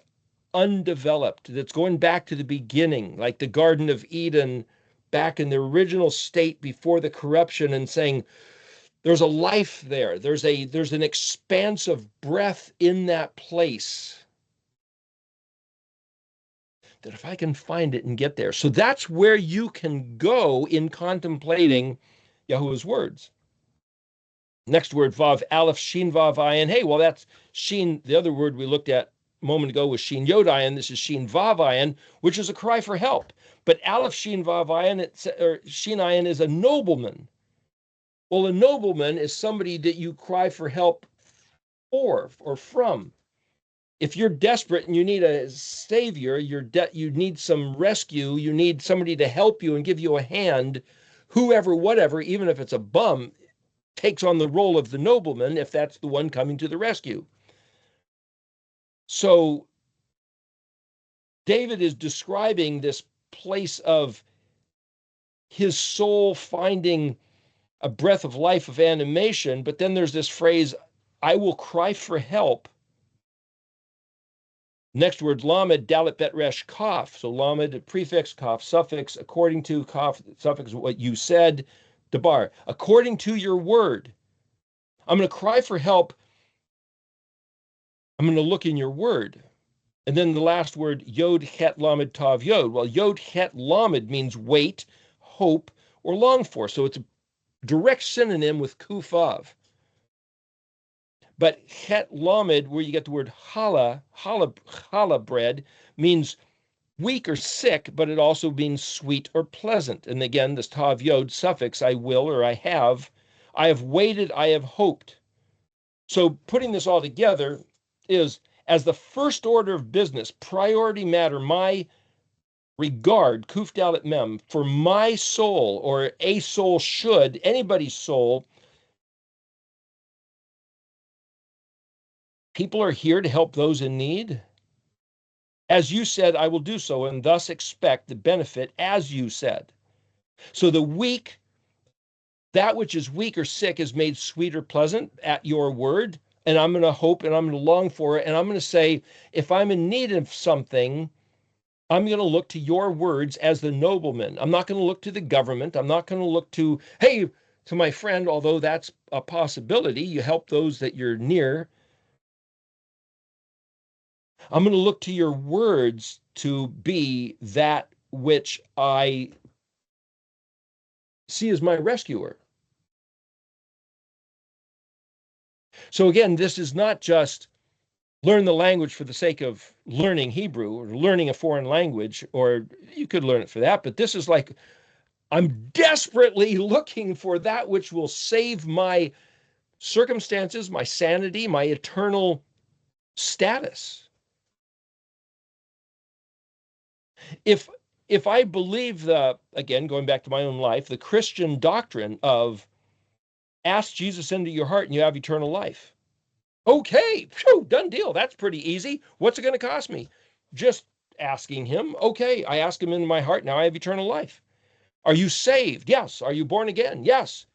undeveloped, that's going back to the beginning, like the Garden of Eden, back in the original state before the corruption, and saying there's a life there. There's an expanse of breath in that place. That if I can find it and get there. So that's where you can go in contemplating Yahuwah's words. Next word, Vav, Aleph, Shin, Vav, Ayin. Hey, well, that's Shin. The other word we looked at a moment ago was Shin, Yod, Ayin. This is Shin, Vav, Ayin, which is a cry for help. But Aleph, Shin, Vav, Ayin, or Shin, Ayin is a nobleman. Well, a nobleman is somebody that you cry for help for or from. If you're desperate and you need a savior, you need some rescue, you need somebody to help you and give you a hand, whoever, whatever, even if it's a bum, takes on the role of the nobleman if that's the one coming to the rescue. So David is describing this place of his soul finding a breath of life, of animation, but then there's this phrase, I will cry for help. Next word, lamed, dalet, bet, resh, kaf. So lamed, prefix, kaf, suffix, according to, kaf, suffix, what you said, debar. According to your word. I'm going to cry for help. I'm going to look in your word. And then the last word, yod, het, lamed, tav, yod. Well, yod, het, lamed means wait, hope, or long for. So it's a direct synonym with kufav. But het lamed, where you get the word challah bread, means weak or sick, but it also means sweet or pleasant. And again, this tav yod suffix, I will or I have waited, I have hoped. So putting this all together is, as the first order of business, priority matter, my regard, kuf dalet mem, for my soul, or a soul should, anybody's soul. People are here to help those in need. As you said, I will do so, and thus expect the benefit as you said. So the weak that which is weak or sick is made sweet or pleasant at your word. And I'm going to hope and I'm going to long for it. And I'm going to say, if I'm in need of something, I'm going to look to your words as the nobleman. I'm not going to look to the government. I'm not going to look to, hey, to my friend, although that's a possibility. You help those that you're near. I'm going to look to your words to be that which I see as my rescuer. So again, this is not just learn the language for the sake of learning Hebrew or learning a foreign language, or you could learn it for that, but this is like, I'm desperately looking for that which will save my circumstances, my sanity, my eternal status. If I believe again, going back to my own life, the Christian doctrine of ask Jesus into your heart and you have eternal life. Okay, done deal. That's pretty easy. What's it going to cost me? Just asking him. Okay, I ask him into my heart. Now I have eternal life. Are you saved? Yes. Are you born again? Yes.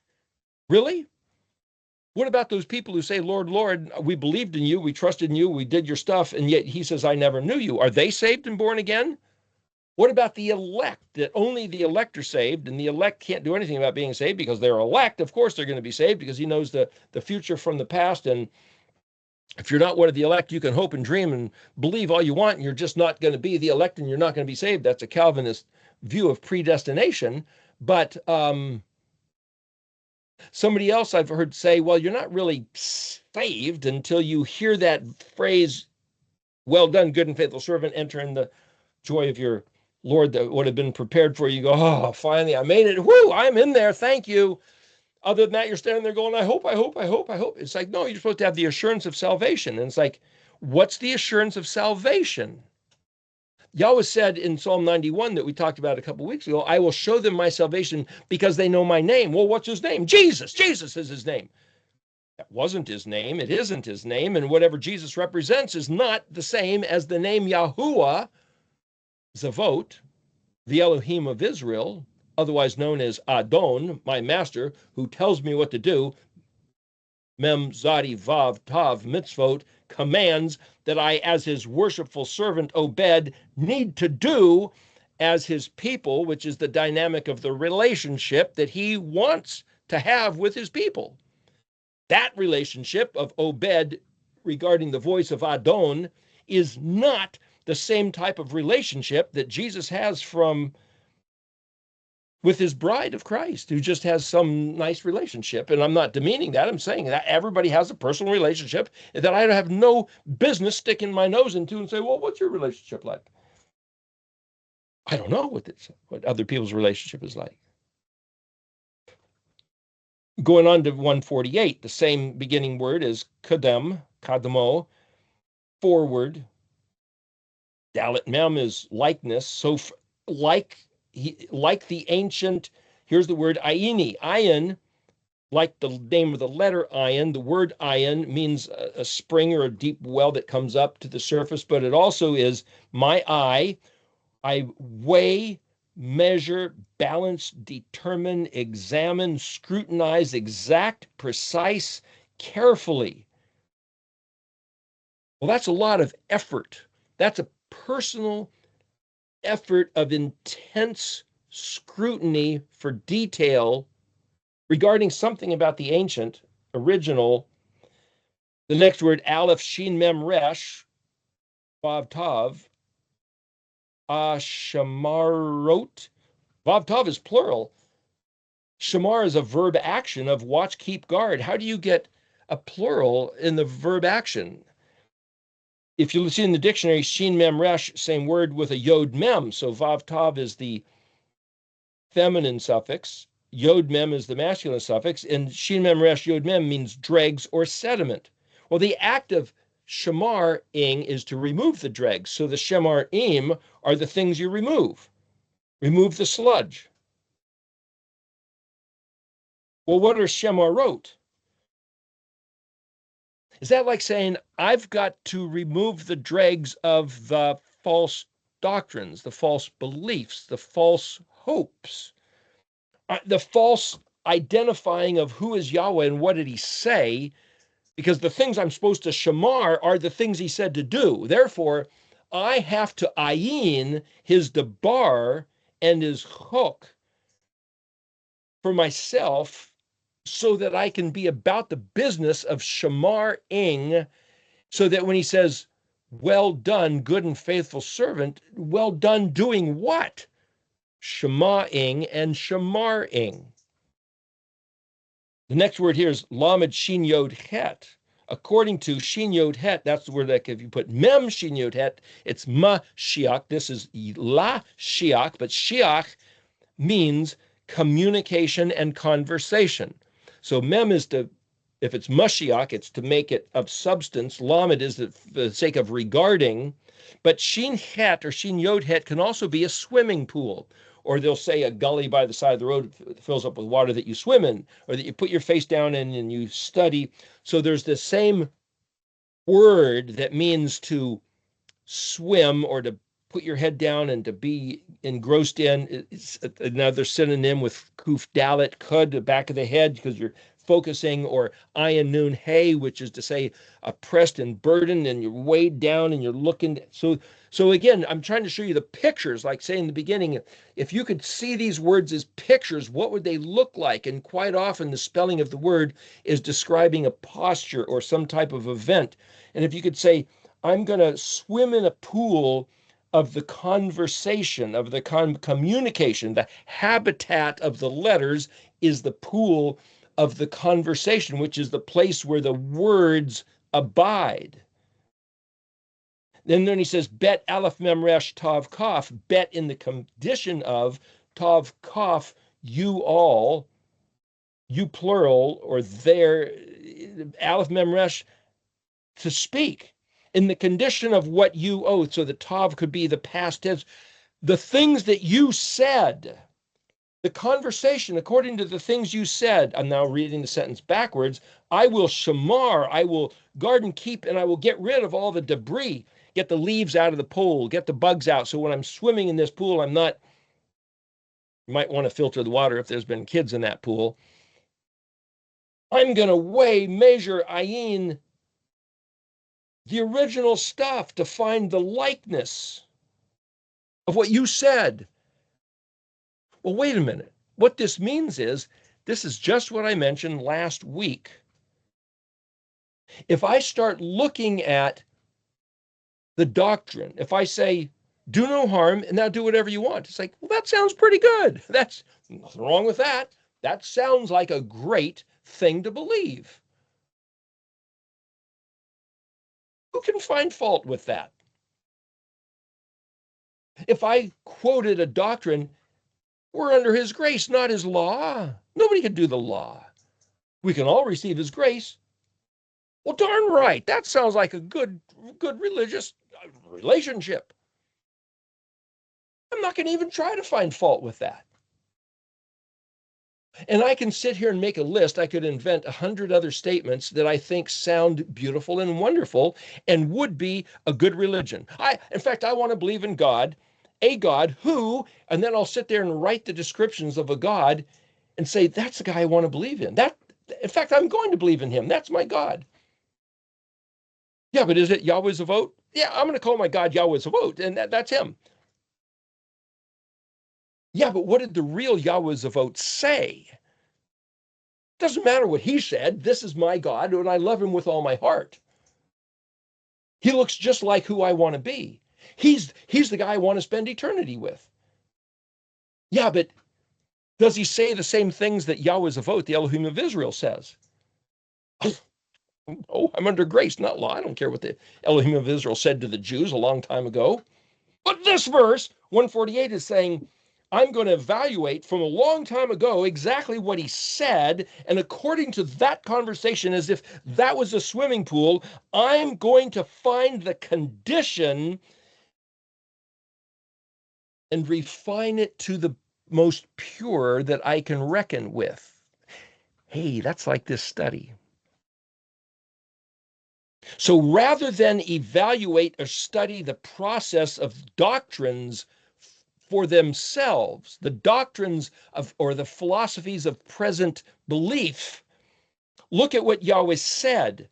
Really? What about those people who say, Lord, Lord, we believed in you, we trusted in you, we did your stuff, and yet he says, I never knew you. Are they saved and born again? What about the elect, that only the elect are saved, and the elect can't do anything about being saved because they're elect? Of course they're going to be saved because he knows the future from the past. And if you're not one of the elect, you can hope and dream and believe all you want, and you're just not going to be the elect and you're not going to be saved. That's a Calvinist view of predestination. But somebody else I've heard say, well, you're not really saved until you hear that phrase, well done, good and faithful servant, enter in the joy of your Lord that would have been prepared for you. You go, oh, finally, I made it. Whoo, I'm in there. Thank you. Other than that, you're standing there going, I hope. It's like, no, you're supposed to have the assurance of salvation. And it's like, what's the assurance of salvation? Yahweh said in Psalm 91 that we talked about a couple of weeks ago, I will show them my salvation because they know my name. Well, what's his name? Jesus. Jesus is his name. That wasn't his name. It isn't his name. And whatever Jesus represents is not the same as the name Yahuwah, Zavot, the Elohim of Israel, otherwise known as Adon, my master, who tells me what to do. Mem Zadi Vav Tav Mitzvot, commands that I, as his worshipful servant Obed, need to do as his people, which is the dynamic of the relationship that he wants to have with his people. That relationship of Obed regarding the voice of Adon is not the same type of relationship that Jesus has with his bride of Christ, who just has some nice relationship. And I'm not demeaning that. I'm saying that everybody has a personal relationship that I have no business sticking my nose into and say, well, what's your relationship like? I don't know what other people's relationship is like. Going on to 148, the same beginning word is kadem, kadmo, forward. Dalet mem is likeness. So like the ancient, here's the word ayini. Ayin, like the name of the letter ayin, the word ayin means a spring or a deep well that comes up to the surface, but it also is my eye. I weigh, measure, balance, determine, examine, scrutinize, exact, precise, carefully. Well, that's a lot of effort. That's a personal effort of intense scrutiny for detail regarding something about the ancient original. The next word, Aleph, Shin, Mem, Resh, Vav, Tav, Shamarot. Vav, Tav is plural. Shamar is a verb action of watch, keep, guard. How do you get a plural in the verb action? If you see in the dictionary, Shin, Mem, Resh, same word with a Yod, Mem. So Vav, Tav is the feminine suffix. Yod, Mem is the masculine suffix. And Shin, Mem, Resh, Yod, Mem means dregs or sediment. Well, the act of shemar-ing is to remove the dregs. So the shemar-im are the things you remove. Remove the sludge. Well, what are shemarot? Is that like saying, I've got to remove the dregs of the false doctrines, the false beliefs, the false hopes, the false identifying of who is Yahweh and what did he say, because the things I'm supposed to shamar are the things he said to do. Therefore, I have to ayin his debar and his hook for myself so that I can be about the business of shamar-ing, so that when he says, well done, good and faithful servant, well done doing what? Shema-ing and shamar-ing. The next word here is lamed shin yod het. According to shin yod het, that's the word that if you put mem shin yod het, it's ma-shiach. This is la-shiach, but shiach means communication and conversation. So mem is to, if it's Mashiach, it's to make it of substance. Lamed is for the sake of regarding. But Shin Het or Shin Yod Het can also be a swimming pool. Or they'll say a gully by the side of the road fills up with water that you swim in, or that you put your face down in and you study. So there's the same word that means to swim or to put your head down and to be engrossed in. It's another synonym with kuf dalet, kud, the back of the head, because you're focusing, or ayin nun hey, which is to say oppressed and burdened and you're weighed down and you're looking. So again, I'm trying to show you the pictures, like say in the beginning, if you could see these words as pictures, what would they look like? And quite often the spelling of the word is describing a posture or some type of event. And if you could say, I'm going to swim in a pool of the conversation, of the communication, the habitat of the letters is the pool of the conversation, which is the place where the words abide. Then he says, bet aleph mem resh tav kaf, bet in the condition of tav kaf, you all, you plural, or there, aleph mem resh, to speak. In the condition of what you oath, so the tav could be the past tense, the things that you said, the conversation, according to the things you said. I'm now reading the sentence backwards. I will shamar, I will guard and keep, and I will get rid of all the debris, get the leaves out of the pool, get the bugs out. So when I'm swimming in this pool, I'm not, you might want to filter the water if there's been kids in that pool. I'm going to weigh, measure, ayin, the original stuff to find the likeness of what you said. Well, wait a minute. What this means is, this is just what I mentioned last week. If I start looking at the doctrine, if I say, do no harm and now do whatever you want, it's like, well, that sounds pretty good. That's nothing wrong with that. That sounds like a great thing to believe. Who can find fault with that? If I quoted a doctrine, we're under his grace, not his law. Nobody can do the law. We can all receive his grace. Well, darn right. That sounds like a good religious relationship. I'm not going to even try to find fault with that. And I can sit here and make a list. I could invent 100 other statements that I think sound beautiful and wonderful and would be a good religion. In fact, I want to believe in God, a God who, and then I'll sit there and write the descriptions of a God and say, that's the guy I want to believe in. In fact, I'm going to believe in him. That's my God. Yeah, but is it Yahweh Zavot? Yeah, I'm going to call my God Yahweh Zavot, and that's him. Yeah, but what did the real Yahweh Zavot say? Doesn't matter what he said. This is my God, and I love him with all my heart. He looks just like who I want to be. He's the guy I want to spend eternity with. Yeah, but does he say the same things that Yahweh Zavot, the Elohim of Israel, says? Oh, I'm under grace, not law. I don't care what the Elohim of Israel said to the Jews a long time ago. But this verse, 148, is saying, I'm going to evaluate from a long time ago exactly what he said, and according to that conversation, as if that was a swimming pool, I'm going to find the condition and refine it to the most pure that I can reckon with. Hey, that's like this study. So rather than evaluate or study the process of doctrines for themselves the doctrines of, or the philosophies of present belief, look at what Yahweh said.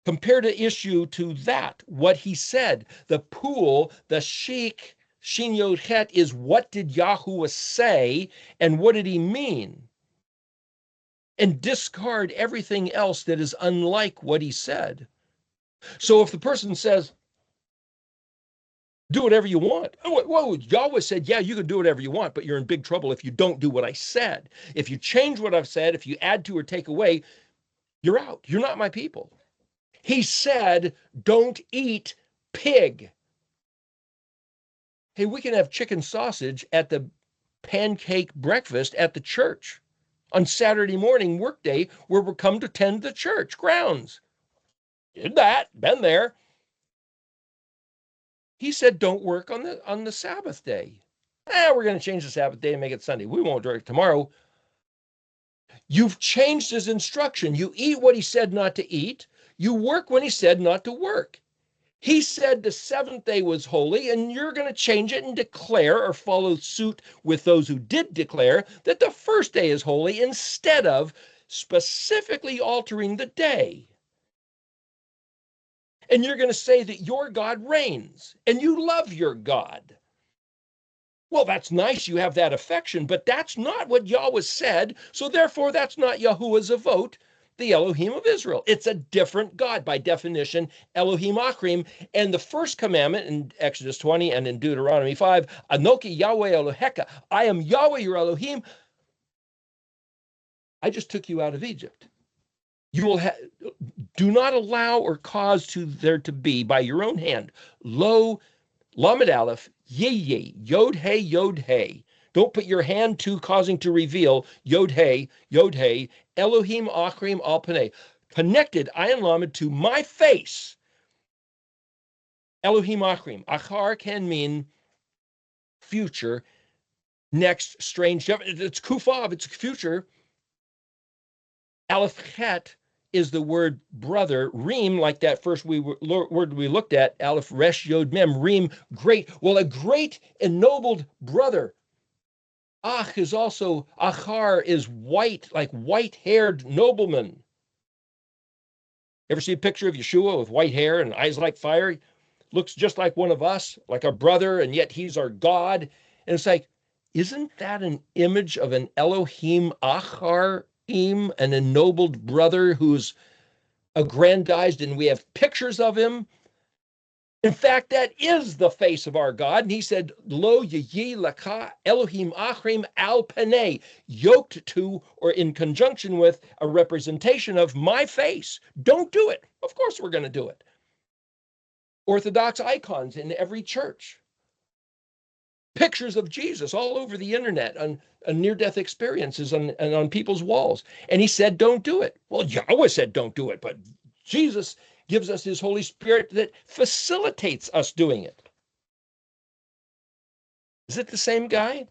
Compare the issue to that, what he said. The pool, the sheik, Shin Yod Het, is what did YHUH say and what did he mean? And discard everything else that is unlike what he said. So if the person says, do whatever you want. Whoa, Yahweh said, yeah, you can do whatever you want, but you're in big trouble if you don't do what I said. If you change what I've said, if you add to or take away, you're out. You're not my people. He said, don't eat pig. Hey, we can have chicken sausage at the pancake breakfast at the church on Saturday morning workday where we're come to tend the church grounds. Did that, been there. He said, don't work on the Sabbath day. We're going to change the Sabbath day and make it Sunday. We won't work tomorrow. You've changed his instruction. You eat what he said not to eat. You work when he said not to work. He said the seventh day was holy, and you're going to change it and declare or follow suit with those who did declare that the first day is holy instead of specifically altering the day. And you're going to say that your God reigns and you love your God. Well, that's nice. You have that affection, but that's not what Yahweh said. So therefore, that's not Yahuwah Zavot, the Elohim of Israel. It's a different God by definition, Elohim Achrim. And the first commandment in Exodus 20 and in Deuteronomy 5, Anoki Yahweh Eloheka, I am Yahweh your Elohim. I just took you out of Egypt. You will do not allow or cause there to be by your own hand, lo, lamed aleph, ye, yod hey. Don't put your hand to causing to reveal, yod hey, Elohim Achrim al paneh. Connected, ayin lamed, to my face. Elohim Achrim. Achar can mean future, next, strange. It's kufav, it's future. ALEF-Het is the word brother. Reem, like that first word we looked at, Aleph Resh Yod Mem, Reem, great. Well, a great ennobled brother. Ach is also, Achar is white, like white-haired nobleman. Ever see a picture of Yeshua with white hair and eyes like fire? Looks just like one of us, like our brother, and yet he's our God. And it's like, isn't that an image of an Elohim Achar, an ennobled brother who's aggrandized, and we have pictures of him? In fact, that is the face of our God. And he said, Lo yehi laka Elohim Achrim al paneh, yoked to or in conjunction with a representation of my face. Don't do it. Of course we're going to do it. Orthodox icons in every church. Pictures of Jesus all over the internet on near-death experiences and on people's walls. And he said, don't do it. Well, Yahweh said, don't do it. But Jesus gives us his Holy Spirit that facilitates us doing it. Is it the same guy?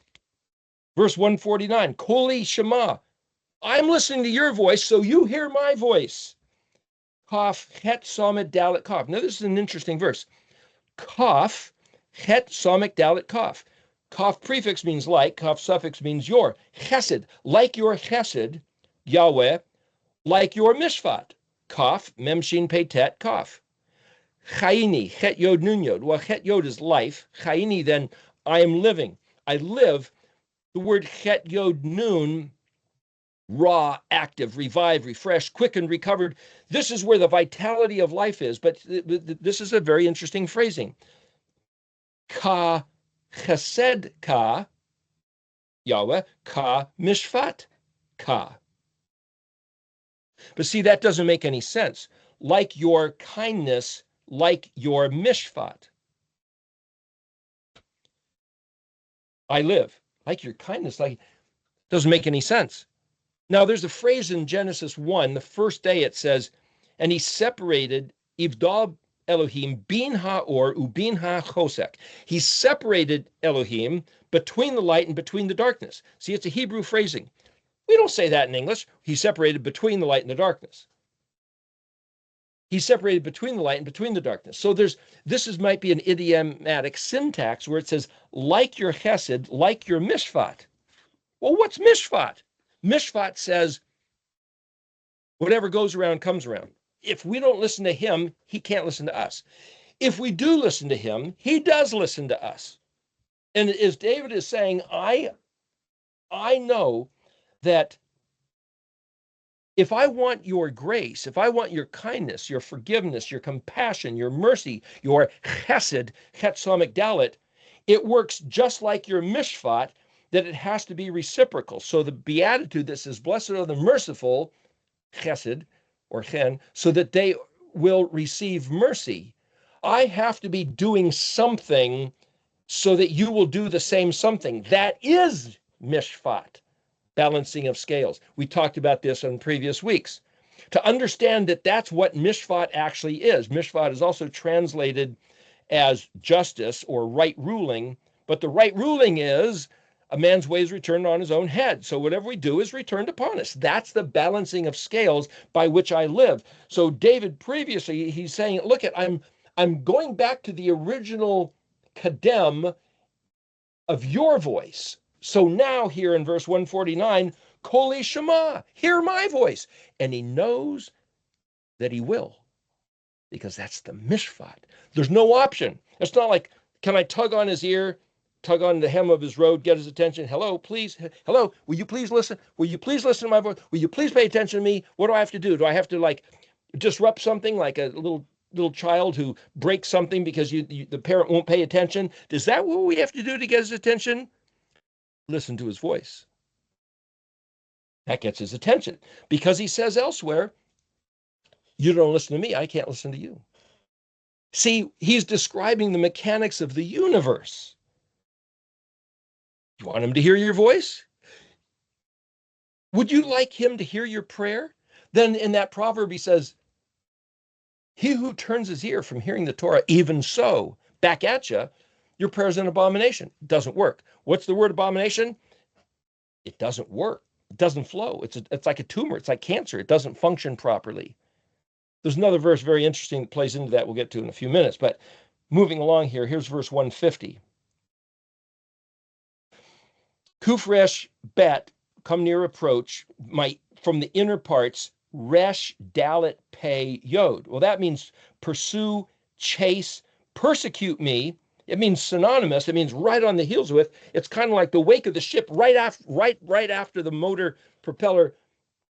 Verse 149, Koli Shema. I'm listening to your voice, so you hear my voice. Kaf, Het, Samet, Dalet, Kaf. Now, this is an interesting verse. Kaf, Het, Samet, Dalet, Kaf. Kaf prefix means like, Kaf suffix means your. Chesed, like your chesed, Yahweh, like your mishpat. Kaf, Mem, Shin, Pei, Tet, Kaf. Chayini, Het, Yod, Nun, Yod. Well, Het, Yod is life. Chayini, then, I am living. I live. The word Het, Yod, Nun, raw, active, revived, refreshed, quickened, recovered. This is where the vitality of life is. But this is a very interesting phrasing. Ka chesed ka, Yahweh, ka mishpat ka. But see, that doesn't make any sense. Like your kindness, like your mishpat. I live. Like your kindness, like, doesn't make any sense. Now, there's a phrase in Genesis 1, the first day it says, and he separated Ivdal Elohim bin ha'or ubin ha'chosek. He separated Elohim between the light and between the darkness. See, it's a Hebrew phrasing. We don't say that in English. He separated between the light and the darkness. He's separated between the light and between the darkness. So might be an idiomatic syntax where it says, like your chesed, like your mishpat. Well, what's mishpat? Mishpat says, whatever goes around comes around. If we don't listen to him, he can't listen to us. If we do listen to him, he does listen to us. And as David is saying, I know that if I want your grace, if I want your kindness, your forgiveness, your compassion, your mercy, your chesed, chetzomic dalit, it works just like your mishpat, that it has to be reciprocal. So the beatitude that says, blessed are the merciful, chesed or chen, so that they will receive mercy. I have to be doing something so that you will do the same something. That is mishpat. Balancing of scales. We talked about this in previous weeks. To understand that that's what mishpat actually is. Mishpat is also translated as justice or right ruling, but the right ruling is a man's ways returned on his own head. So whatever we do is returned upon us. That's the balancing of scales by which I live. So David previously, he's saying, look, I'm going back to the original kadem of your voice. So now here in verse 149, Koli Shema, hear my voice. And he knows that he will, because that's the mishpat. There's no option. It's not like, can I tug on his ear, tug on the hem of his robe, get his attention? Hello, please. Hello, will you please listen? Will you please listen to my voice? Will you please pay attention to me? What do I have to do? Do I have to like disrupt something like a little child who breaks something because the parent won't pay attention? Is that what we have to do to get his attention? Listen to his voice. That gets his attention, because he says elsewhere, you don't listen to me, I can't listen to you. See, he's describing the mechanics of the universe. You want him to hear your voice? Would you like him to hear your prayer? Then in that proverb he says, he who turns his ear from hearing the Torah, even so, back at you, your prayer is an abomination. It doesn't work. What's the word abomination? It doesn't work. It doesn't flow. It's like a tumor. It's like cancer. It doesn't function properly. There's another verse very interesting that plays into that we'll get to in a few minutes. But moving along here, here's verse 150. Kuf resh bet, come near approach, from the inner parts, resh dalit pei yod. Well, that means pursue, chase, persecute me. It means synonymous. It means right on the heels with. It's kind of like the wake of the ship right after the motor propeller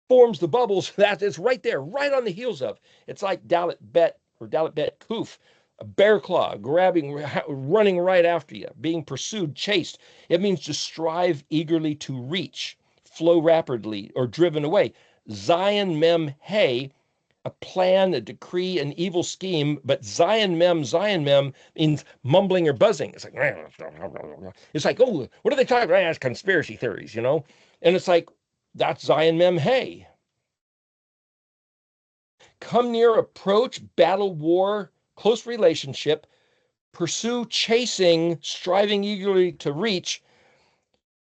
forms the bubbles. That is right there, right on the heels of. It's like dalit bet or dalit bet kuf, a bear claw grabbing, running right after you, being pursued, chased. It means to strive eagerly to reach, flow rapidly, or driven away. Zion mem hey, a plan, a decree, an evil scheme, but Zion mem means mumbling or buzzing. It's like, oh, what are they talking about? It's conspiracy theories, And it's like, that's Zion mem hey. Come near, approach, battle, war, close relationship, pursue, chasing, striving eagerly to reach,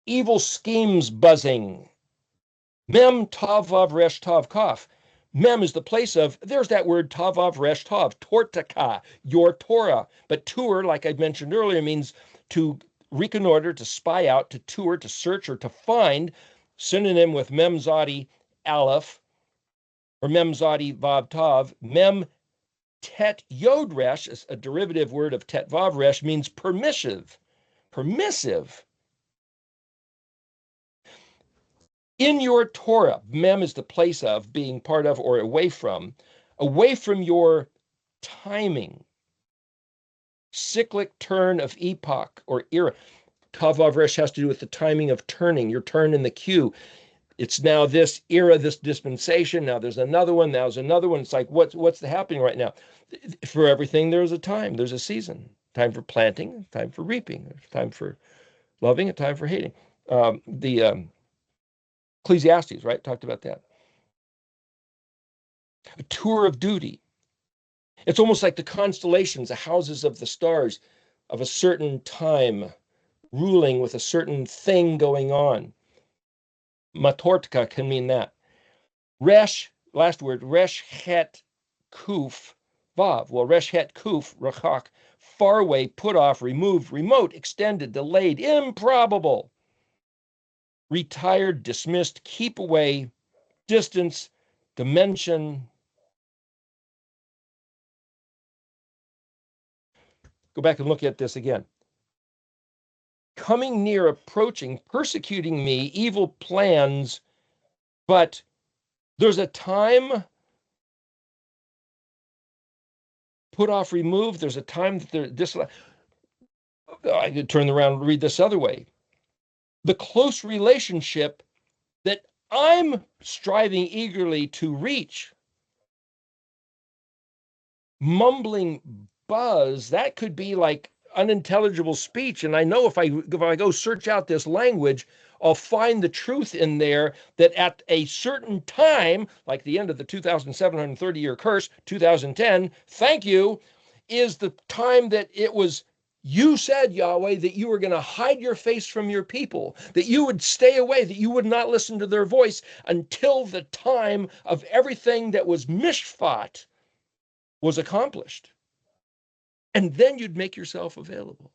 evil schemes, buzzing. Mem tav vav resh tav kaf. Mem is the place of, there's that word tav vav resh tav, tortaka, your Torah. But tour, like I mentioned earlier, means to reconnoiter, to spy out, to tour, to search, or to find. Synonym with mem zadi aleph, or mem zadi vav tav. Mem tet yod resh, a derivative word of tet vav resh, means permissive. Permissive. In your Torah, mem is the place of, being part of, or away from your timing, cyclic turn of epoch or era. Tav vav resh has to do with the timing of turning, your turn in the queue. It's now this era, this dispensation. Now there's another one. Now there's another one. It's like, what's happening right now? For everything, there's a time. There's a season. Time for planting, time for reaping, time for loving, a time for hating. Ecclesiastes, right? Talked about that. A tour of duty. It's almost like the constellations, the houses of the stars of a certain time, ruling with a certain thing going on. Matortka can mean that. Resh, last word, resh het Kuf Vav. Well, Resh Het Kuf Rachak, far away, put off, removed, remote, extended, delayed, improbable, retired, dismissed, keep away, distance, dimension. Go back and look at this again. Coming near, approaching, persecuting me, evil plans, but there's a time, put off, remove, there's a time that I could turn around and read this other way. The close relationship that I'm striving eagerly to reach. Mumbling buzz, that could be like unintelligible speech. And I know if I go search out this language, I'll find the truth in there that at a certain time, like the end of the 2,730-year curse, 2010, thank you, is the time that it was, you said, Yahweh, that you were going to hide your face from your people, that you would stay away, that you would not listen to their voice until the time of everything that was mishpat was accomplished. And then you'd make yourself available.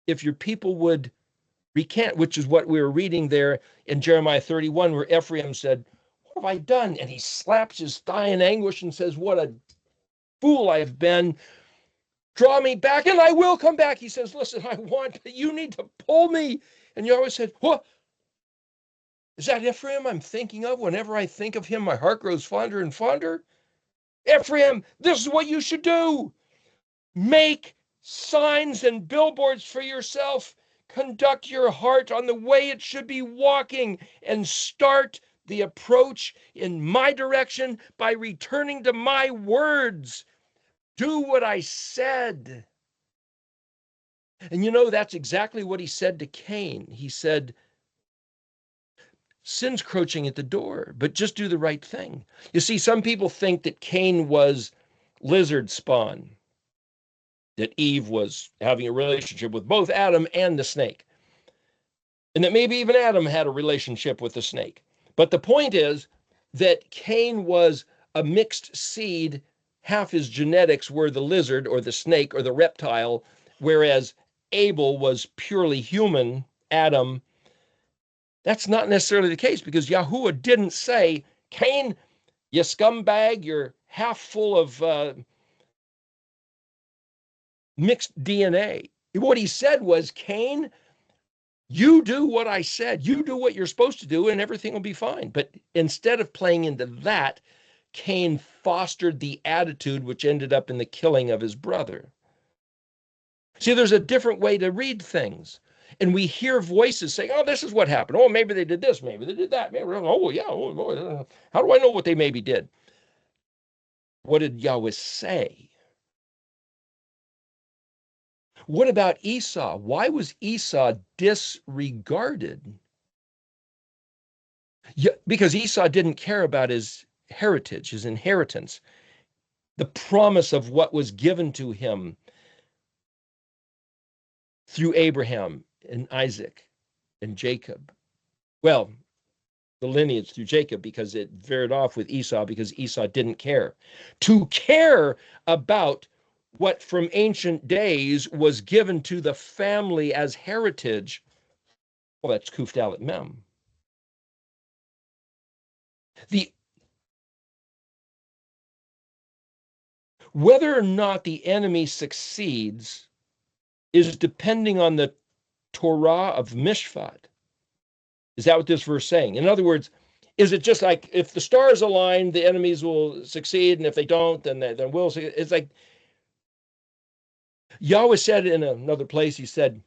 If your people would recant, which is what we were reading there in Jeremiah 31, where Ephraim said, what have I done? And he slaps his thigh in anguish and says, what a fool I have been. Draw me back and I will come back. He says, listen, you need to pull me. And Yahweh said, what? Is that Ephraim I'm thinking of? Whenever I think of him, my heart grows fonder and fonder. Ephraim, this is what you should do. Make signs and billboards for yourself. Conduct your heart on the way it should be walking and start the approach in my direction by returning to my words. Do what I said. And you know, that's exactly what he said to Cain. He said, sin's crouching at the door, but just do the right thing. You see, some people think that Cain was lizard spawn, that Eve was having a relationship with both Adam and the snake, and that maybe even Adam had a relationship with the snake. But the point is that Cain was a mixed seed. Half his genetics were the lizard or the snake or the reptile, whereas Abel was purely human, Adam. That's not necessarily the case, because Yahuwah didn't say, Cain, you scumbag, you're half full of mixed DNA. What he said was, Cain, you do what I said. You do what you're supposed to do, and everything will be fine. But instead of playing into that, Cain fostered the attitude which ended up in the killing of his brother. See, there's a different way to read things. And we hear voices saying, oh, this is what happened. Oh, maybe they did this. Maybe they did that. Maybe, oh, yeah. Oh, how do I know what they maybe did? What did Yahweh say? What about Esau? Why was Esau disregarded? Yeah, because Esau didn't care about his heritage, his inheritance, the promise of what was given to him through Abraham and Isaac and Jacob. Well, the lineage through Jacob, because it veered off with Esau, because Esau didn't care. To care about what from ancient days was given to the family as heritage, well, that's Kuf Mem. Whether or not the enemy succeeds is depending on the Torah of Mishpat. Is that what this verse is saying? In other words, is it just like if the stars align, the enemies will succeed, and if they don't, then we'll succeed? It's like Yahweh said in another place, he said,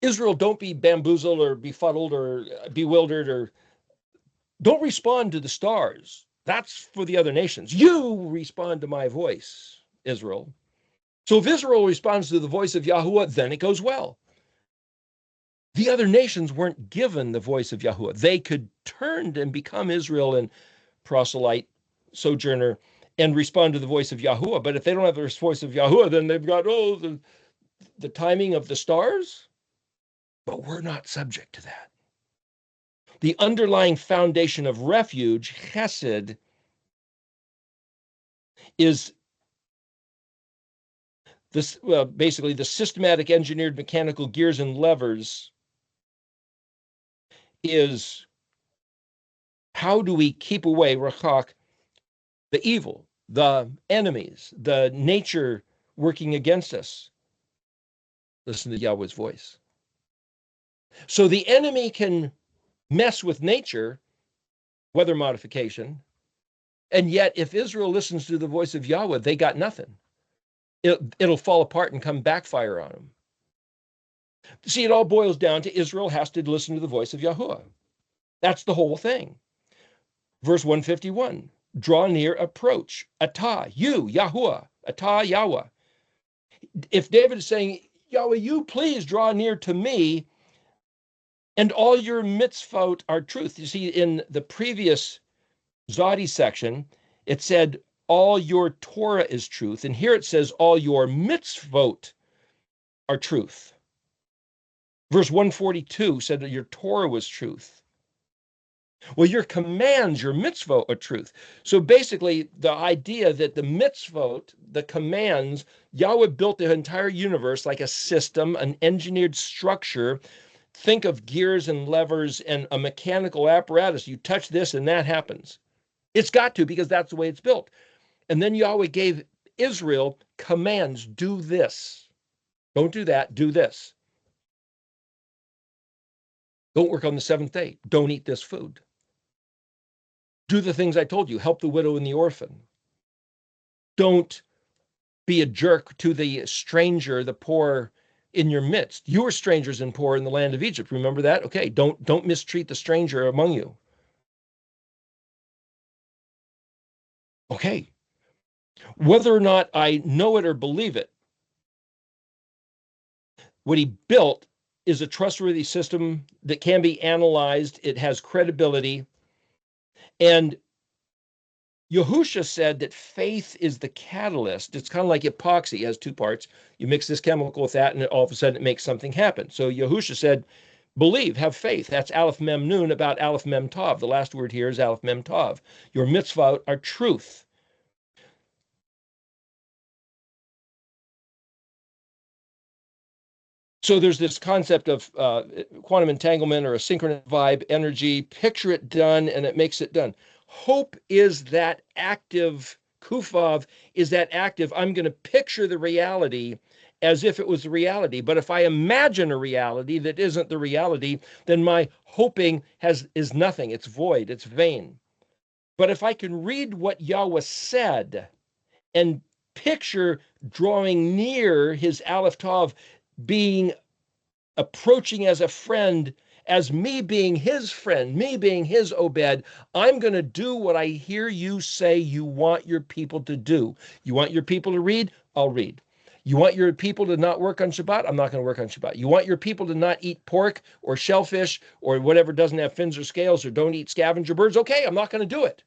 Israel, don't be bamboozled or befuddled or bewildered, or don't respond to the stars. That's for the other nations. You respond to my voice, Israel. So if Israel responds to the voice of Yahuwah, then it goes well. The other nations weren't given the voice of Yahuwah. They could turn and become Israel and proselyte, sojourner, and respond to the voice of Yahuwah. But if they don't have the voice of Yahuwah, then they've got, the timing of the stars. But we're not subject to that. The underlying foundation of refuge, chesed, is this, well, basically the systematic engineered mechanical gears and levers is how do we keep away, rachak, the evil, the enemies, the nature working against us. Listen to Yahweh's voice. So the enemy can mess with nature, weather modification, and yet if Israel listens to the voice of Yahweh, they got nothing. It'll fall apart and come backfire on them. See, it all boils down to Israel has to listen to the voice of Yahuwah. That's the whole thing. Verse 151, draw near, approach. Atah, you, Yahuwah. Atah, Yahweh. If David is saying, Yahweh, you please draw near to me, and all your mitzvot are truth. You see, in the previous Zodi section, it said, all your Torah is truth. And here it says, all your mitzvot are truth. Verse 142 said that your Torah was truth. Well, your commands, your mitzvot, are truth. So basically, the idea that the mitzvot, the commands, Yahweh built the entire universe like a system, an engineered structure. Think of gears and levers and a mechanical apparatus. You touch this and that happens. It's got to, because that's the way it's built. And then Yahweh gave Israel commands, do this. Don't do that, do this. Don't work on the seventh day. Don't eat this food. Do the things I told you. Help the widow and the orphan. Don't be a jerk to the stranger, the poor in your midst. You were strangers and poor in the land of Egypt. Remember that? Okay, don't mistreat the stranger among you. Okay. Whether or not I know it or believe it, what he built is a trustworthy system that can be analyzed. It has credibility. And YHUH said that faith is the catalyst. It's kind of like epoxy. It has two parts. You mix this chemical with that, and all of a sudden it makes something happen. So YHUH said, believe, have faith. That's Aleph Mem Nun about Aleph Mem Tav. The last word here is Aleph Mem Tav. Your mitzvot are truth. So there's this concept of quantum entanglement or a synchronous vibe, energy. Picture it done, and it makes it done. Hope is that active, kufav is that active. I'm going to picture the reality as if it was the reality. But if I imagine a reality that isn't the reality, then my hoping is nothing. It's void. It's vain. But if I can read what Yahweh said and picture drawing near his ALEF-TAV, being approaching as a friend, as me being his friend, me being his Obed, I'm going to do what I hear you say you want your people to do. You want your people to read? I'll read. You want your people to not work on Shabbat? I'm not going to work on Shabbat. You want your people to not eat pork or shellfish or whatever doesn't have fins or scales, or don't eat scavenger birds? Okay, I'm not going to do it.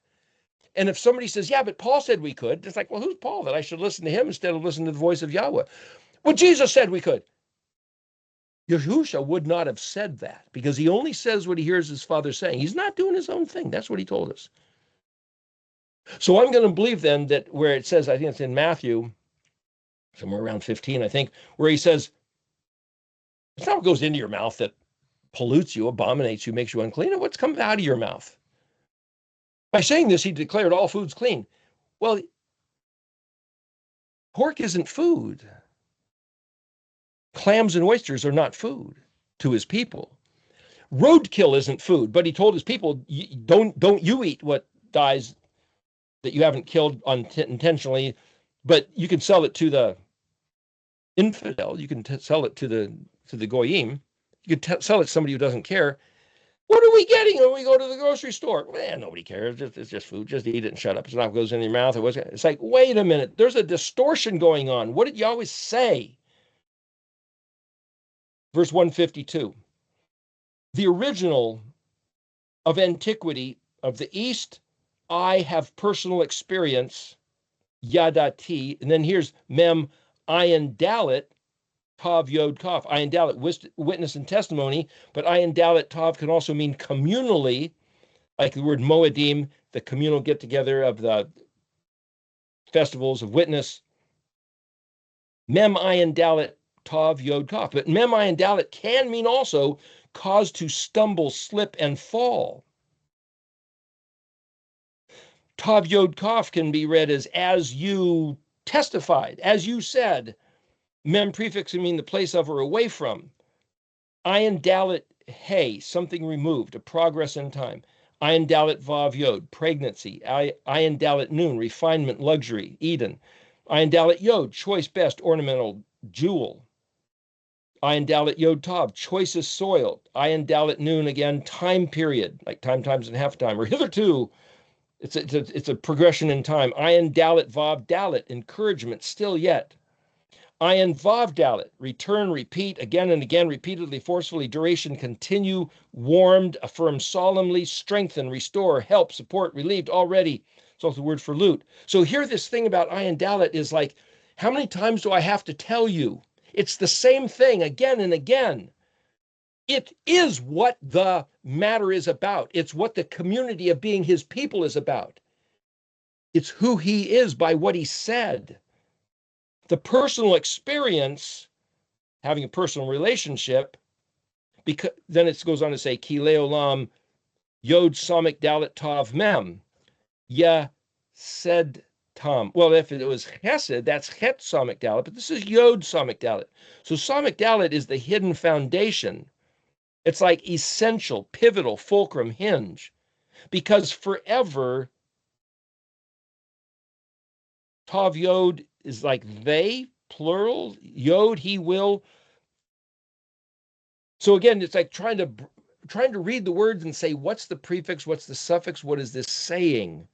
And if somebody says, yeah, but Paul said we could, it's like, well, who's Paul that I should listen to him instead of listening to the voice of Yahweh? Well, Jesus said we could. YHUH would not have said that, because he only says what he hears his father saying. He's not doing his own thing. That's what he told us. So I'm going to believe then that where it says, I think it's in Matthew, somewhere around 15, I think, where he says, it's not what goes into your mouth that pollutes you, abominates you, makes you unclean, and what's come out of your mouth. By saying this, he declared all foods clean. Well, pork isn't food. Clams and oysters are not food to his people. Roadkill isn't food, but he told his people, don't you eat what dies that you haven't killed intentionally, but you can sell it to the infidel. You can sell it to the goyim. You can sell it to somebody who doesn't care. What are we getting when we go to the grocery store? Man, nobody cares. It's just food. Just eat it and shut up. It's not what goes in your mouth. It's like, wait a minute. There's a distortion going on. What did you always say? Verse 152. The original of antiquity of the East, I have personal experience, Yadati. And then here's Mem, Ayin Dalet, Tav Yod Kaf. Ayin Dalet, witness and testimony, but Ayin Dalet Tav can also mean communally, like the word Moedim, the communal get together of the festivals of witness. Mem ayin dalet tav yod kaf. But mem ayin dalet can mean also cause to stumble, slip, and fall. Tav yod kaf can be read as you testified, as you said. Mem prefix can mean the place of or away from. Ayin dalet hey, something removed, a progress in time. Ayin dalet vav yod, pregnancy. Ayin dalet nun, refinement, luxury, Eden. Ayin dalet yod, choice, best, ornamental, jewel. Ayin dalet yod tav, choicest soil. Ayin dalet nun, again, time period, like time times and half time, or hitherto. It's a progression in time. Ayin dalet vav dalet, encouragement, still yet. Ayin vav dalet, return, repeat, again and again, repeatedly, forcefully, duration, continue, warmed, affirm solemnly, strengthen, restore, help, support, relieved, already. It's also the word for loot. So here, this thing about ayin dalet is like, how many times do I have to tell you? It's the same thing again and again. It is what the matter is about. It's what the community of being his people is about. It's who he is by what he said. The personal experience, having a personal relationship, because then it goes on to say, Ki leolam yod samik dalet tav mem, ya said tam. Well, if it was chesed, that's het samik dalet, but this is yod samik dalet. So samik dalet is the hidden foundation. It's like essential, pivotal, fulcrum, hinge, because forever, tav yod is like they, plural, yod, he will. So again, it's like trying to read the words and say, what's the prefix, what's the suffix, what is this saying?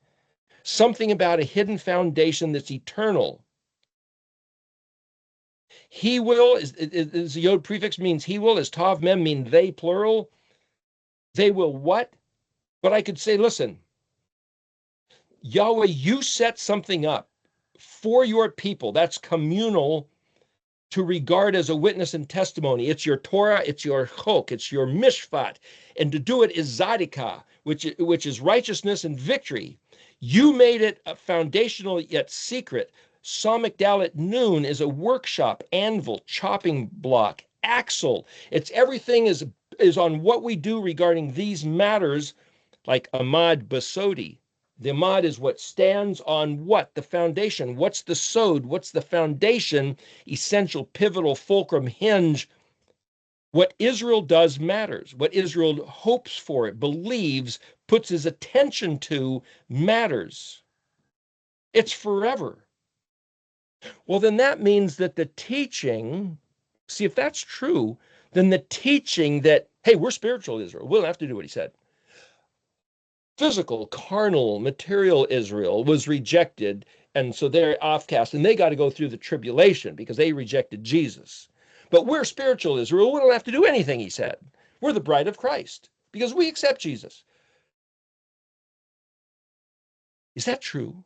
Something about a hidden foundation that's eternal. He will is the yod prefix means he will, is tav mem mean they, plural. They will what? But I could say, listen, Yahweh, you set something up for your people. That's communal, to regard as a witness and testimony. It's your Torah, it's your chok, it's your mishpat. And to do it is zadikah, which is righteousness and victory. You made it a foundational yet secret. Samik dalet nun is a workshop, anvil, chopping block, axle. It's everything is on what we do regarding these matters, like amad basodi. The amad is what stands on what? The foundation. What's the sod? What's the foundation? Essential, pivotal, fulcrum, hinge. What Israel does matters. What Israel hopes for, believes, puts his attention to matters. It's forever. Well, then that means that the teaching, see, if that's true, then the teaching that, hey, we're spiritual Israel, we'll have to do what he said. Physical, carnal, material Israel was rejected, and so they're offcast, and they got to go through the tribulation because they rejected Jesus. But we're spiritual Israel. We don't have to do anything, he said. We're the bride of Christ because we accept Jesus. Is that true?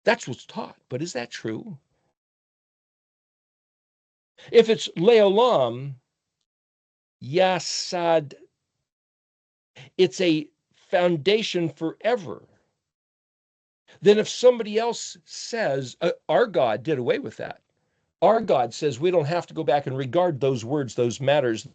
That's what's taught, but is that true? If it's leolam, yasad, it's a foundation forever. Then if somebody else says, our God did away with that. Our God says we don't have to go back and regard those words, those matters.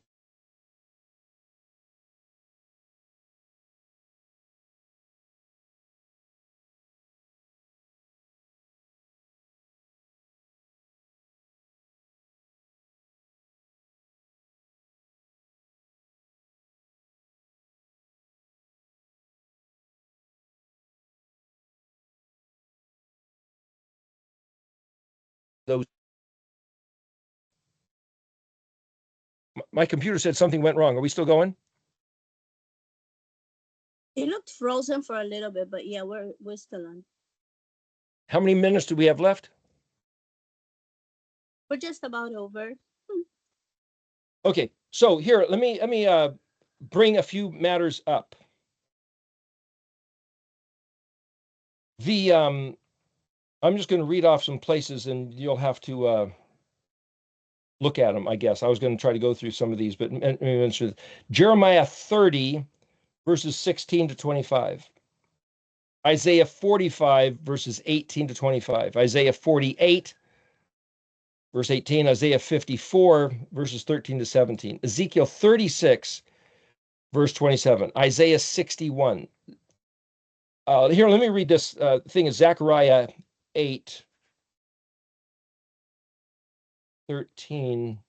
Those. My computer said something went wrong. Are we still going? It looked frozen for a little bit, but yeah, we're still on. How many minutes do we have left? We're just about over. Okay, so here, let me bring a few matters up. I'm just going to read off some places, and you'll have to look at them, I guess. I was going to try to go through some of these, but Jeremiah 30, verses 16 to 25. Isaiah 45, verses 18 to 25. Isaiah 48, verse 18. Isaiah 54, verses 13 to 17. Ezekiel 36, verse 27. Isaiah 61. Here, let me read this thing. Is Zechariah 8, 13.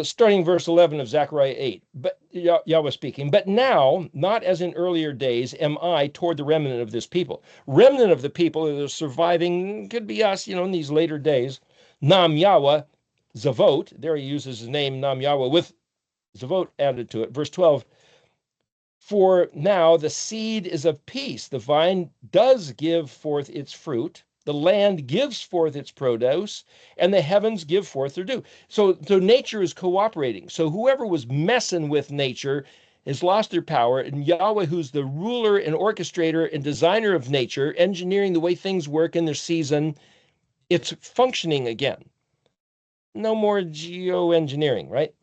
Starting verse 11 of Zechariah 8, but Yahweh speaking, but now, not as in earlier days, am I toward the remnant of this people. Remnant of the people that are surviving, could be us, in these later days. Nam Yahweh, Zavot, there he uses his name, Nam Yahweh, with Zavot added to it. Verse 12, for now the seed is of peace. The vine does give forth its fruit. The land gives forth its produce, and the heavens give forth their dew. So nature is cooperating. So whoever was messing with nature has lost their power, and Yahweh, who's the ruler and orchestrator and designer of nature, engineering the way things work in their season, it's functioning again. No more geoengineering, right?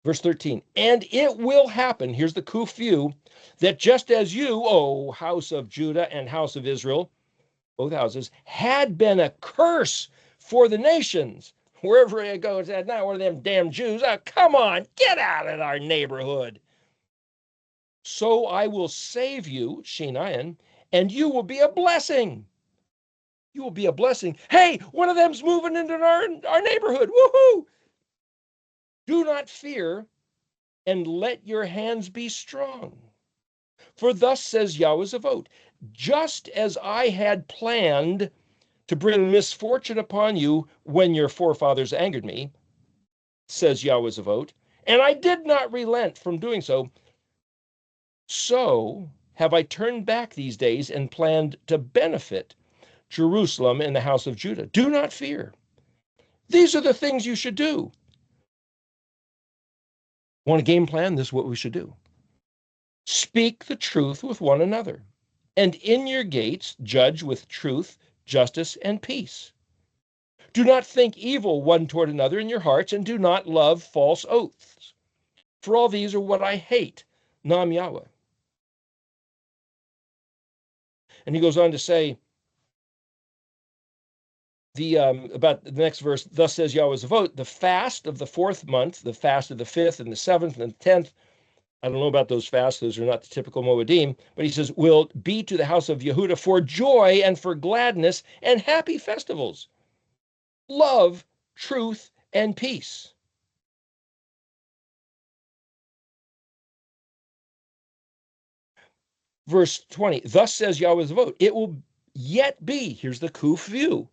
Verse 13, and it will happen, here's the kufu, that just as you, O house of Judah and house of Israel, both houses, had been a curse for the nations. Wherever it goes, now one of them damn Jews, come on, get out of our neighborhood. So I will save you, Shinayan, and you will be a blessing. You will be a blessing. Hey, one of them's moving into our neighborhood. Woohoo! Do not fear, and let your hands be strong. For thus says Yahweh Zavot, just as I had planned to bring misfortune upon you when your forefathers angered me, says Yahweh Zavot, and I did not relent from doing so, so have I turned back these days and planned to benefit Jerusalem and the house of Judah. Do not fear. These are the things you should do. Want a game plan? This is what we should do. Speak the truth with one another, and in your gates judge with truth, justice, and peace. Do not think evil one toward another in your hearts, and do not love false oaths. For all these are what I hate, Nam Yahweh. And he goes on to say, about the next verse, thus says Yahweh Zavot, the fast of the 4th month, the fast of the 5th and the 7th and the 10th, I don't know about those fasts, those are not the typical Moedim, but he says, will be to the house of Yehuda for joy and for gladness and happy festivals, love, truth, and peace. Verse 20, thus says Yahweh Zavot, it will yet be, here's the Kuf view,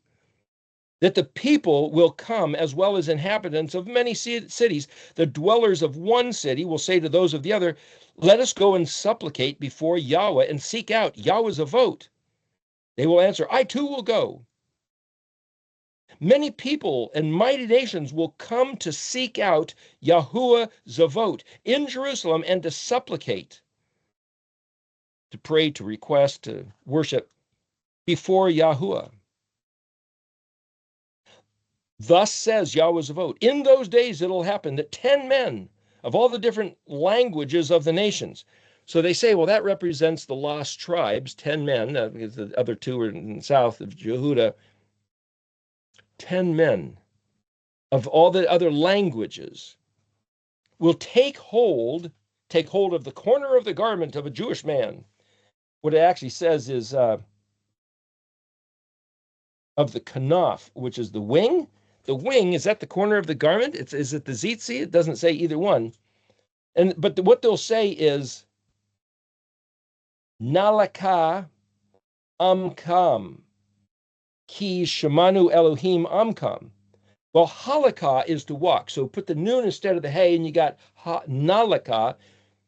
that the people will come as well as inhabitants of many cities. The dwellers of one city will say to those of the other, let us go and supplicate before Yahweh and seek out Yahweh Zavot. They will answer, I too will go. Many people and mighty nations will come to seek out Yahuwah Zavot in Jerusalem and to supplicate, to pray, to request, to worship before Yahuwah. Thus says Yahweh Zavot, in those days it'll happen that 10 men of all the different languages of the nations. So they say, well, that represents the lost tribes, 10 men, because the other 2 are in the south of Yehuda. 10 men of all the other languages will take hold of the corner of the garment of a Jewish man. What it actually says is of the kanaf, which is the wing. The wing is at the corner of the garment. Is it the zitzi? It doesn't say either one. But what they'll say is nalaka amkam ki shemanu Elohim amkam. Well, halakah is to walk. So put the noon instead of the hey, and you got nalaka.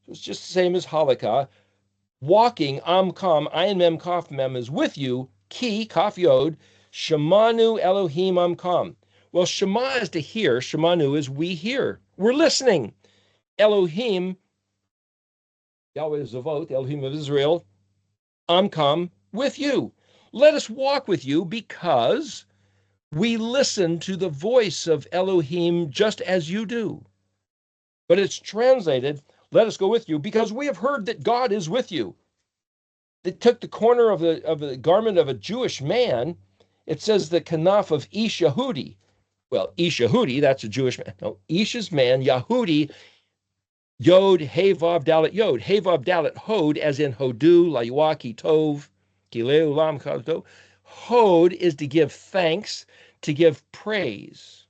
So it's just the same as halakah. Walking, amkam, ayin mem kaf mem is with you, ki, kaf yod, shemanu Elohim amkam. Well, shema is to hear, shemanu is we hear. We're listening. Elohim, Yahweh Zavot, Elohim of Israel, amkam, with you. Let us walk with you because We listen to the voice of Elohim just as you do. But it's translated, let us go with you, because we have heard that God is with you. They took the corner of the garment of a Jewish man. It says the kanaf of Ish Yehudi. Well, Ish Yehudi, that's a Jewish man. No, Ish is man, Yehudi, Yod, Hey Vav Dalet Yod. Hey Vav Dalet Hod, as in Hodu, Layua, Ki Tov, Ki Leu, Lam Chazdo. Hod is to give thanks, to give praise.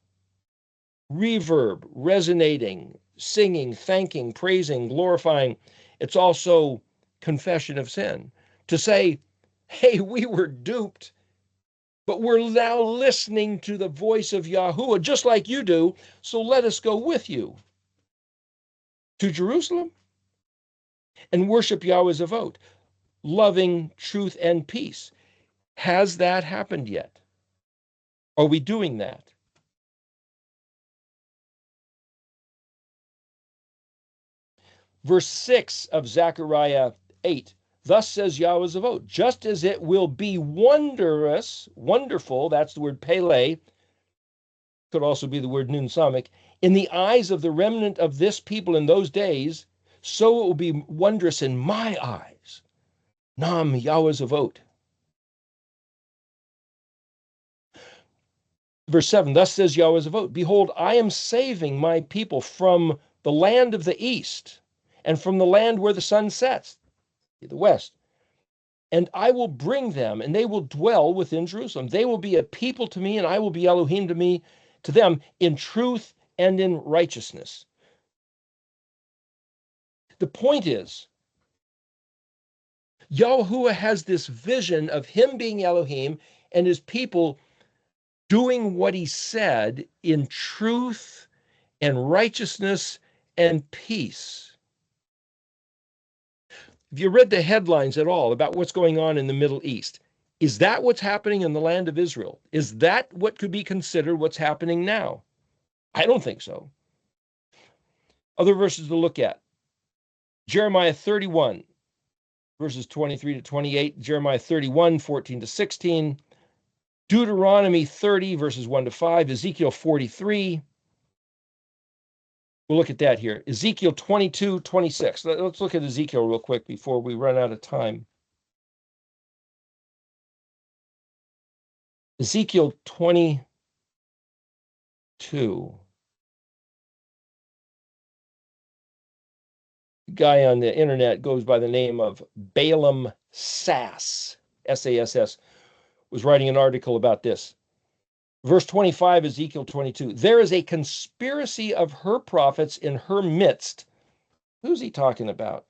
Reverb, resonating, singing, thanking, praising, glorifying. It's also confession of sin. To say, hey, we were duped, but we're now listening to the voice of Yahuwah, just like you do, so let us go with you to Jerusalem and worship Yahweh's Avot, loving truth and peace. Has that happened yet? Are we doing that? Verse 6 of Zechariah 8, thus says Yahweh's Avot, just as it will be wondrous, wonderful, that's the word Pele, could also be the word Nun Samik, in the eyes of the remnant of this people in those days, so it will be wondrous in my eyes. Nam Yahweh's Avot. Verse 7, thus says Yahweh's Avot, behold, I am saving my people from the land of the east and from the land where the sun sets, the west. And I will bring them, and they will dwell within Jerusalem. They will be a people to me, and I will be Elohim to them in truth and in righteousness. The point is, Yahuwah has this vision of him being Elohim and his people doing what he said in truth and righteousness and peace. Have you read the headlines at all about what's going on in the Middle East? Is that what's happening in the land of Israel? Is that what could be considered what's happening now? I don't think so. Other verses to look at. Jeremiah 31, verses 23 to 28. Jeremiah 31, 14 to 16. Deuteronomy 30, verses 1 to 5. Ezekiel 43. We'll look at that here. Ezekiel 22, 26. Let's look at Ezekiel real quick before we run out of time. Ezekiel 22. The guy on the internet goes by the name of Balaam Sass, S-A-S-S, was writing an article about this. Verse 25, Ezekiel 22. There is a conspiracy of her prophets in her midst. Who's he talking about?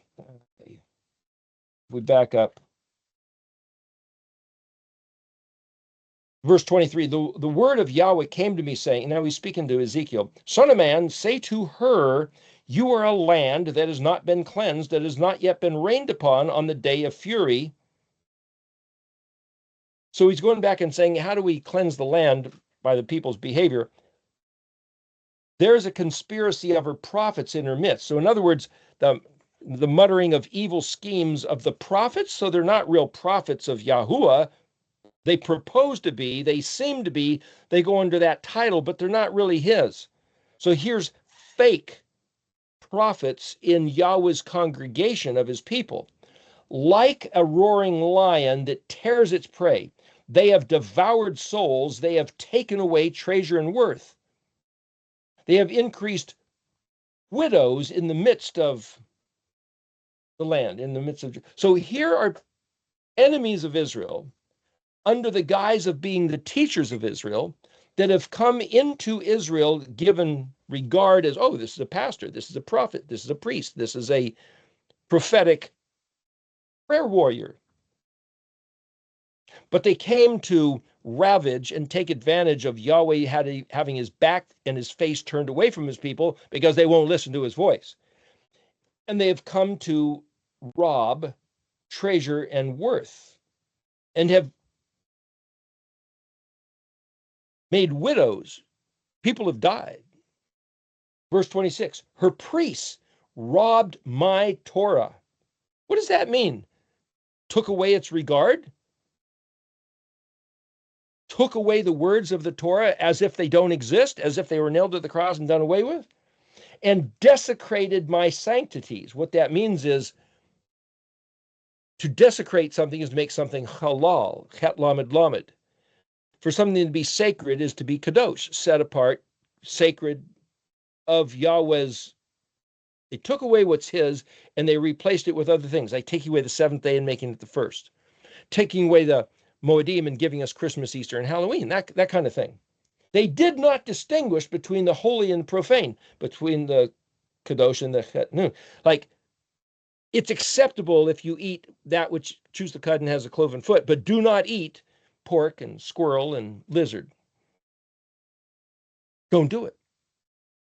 We back up. Verse 23, the word of Yahweh came to me saying, now he's speaking to Ezekiel, son of man, say to her, you are a land that has not been cleansed, that has not yet been rained upon on the day of fury. So he's going back and saying, how do we cleanse the land by the people's behavior? There's a conspiracy of her prophets in her midst. So in other words, the muttering of evil schemes of the prophets, so they're not real prophets of Yahuwah. They propose to be, they seem to be, they go under that title, but they're not really his. So here's fake prophets in Yahweh's congregation of his people. Like a roaring lion that tears its prey, they have devoured souls, they have taken away treasure and worth. They have increased widows in the midst of the land, in the midst of. So here are enemies of Israel under the guise of being the teachers of Israel that have come into Israel given regard as, oh, this is a pastor, this is a prophet, this is a priest, this is a prophetic prayer warrior. But they came to ravage and take advantage of Yahweh having his back and his face turned away from his people because they won't listen to his voice. And they have come to rob treasure and worth and have made widows. People have died. Verse 26, her priests robbed my Torah. What does that mean? Took away its regard? took away the words of the Torah as if they don't exist, as if they were nailed to the cross and done away with, and desecrated my sanctities. What that means is to desecrate something is to make something halal, chet lamed lamed. For something to be sacred is to be kadosh, set apart, sacred, of Yahweh's. They took away what's his and they replaced it with other things, like taking away the seventh day and making it the first, taking away the Moedim and giving us Christmas, Easter, and Halloween, that kind of thing. They did not distinguish between the holy and profane, between the kadosh and the chet. No, like it's acceptable if you eat that which chews the cud and has a cloven foot, but do not eat pork and squirrel and lizard. Don't do it.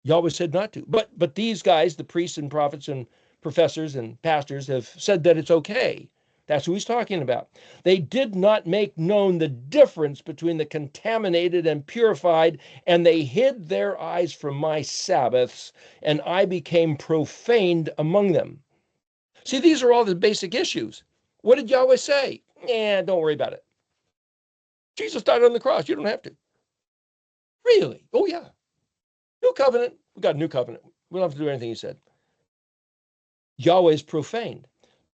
Yahweh said not to. But these guys, the priests and prophets and professors and pastors, have said that it's okay. That's who he's talking about. They did not make known the difference between the contaminated and purified, and they hid their eyes from my Sabbaths, and I became profaned among them. See, these are all the basic issues. What did Yahweh say? Don't worry about it. Jesus died on the cross. You don't have to. Really? Oh, yeah. New covenant. We got a new covenant. We don't have to do anything he said. Yahweh is profaned.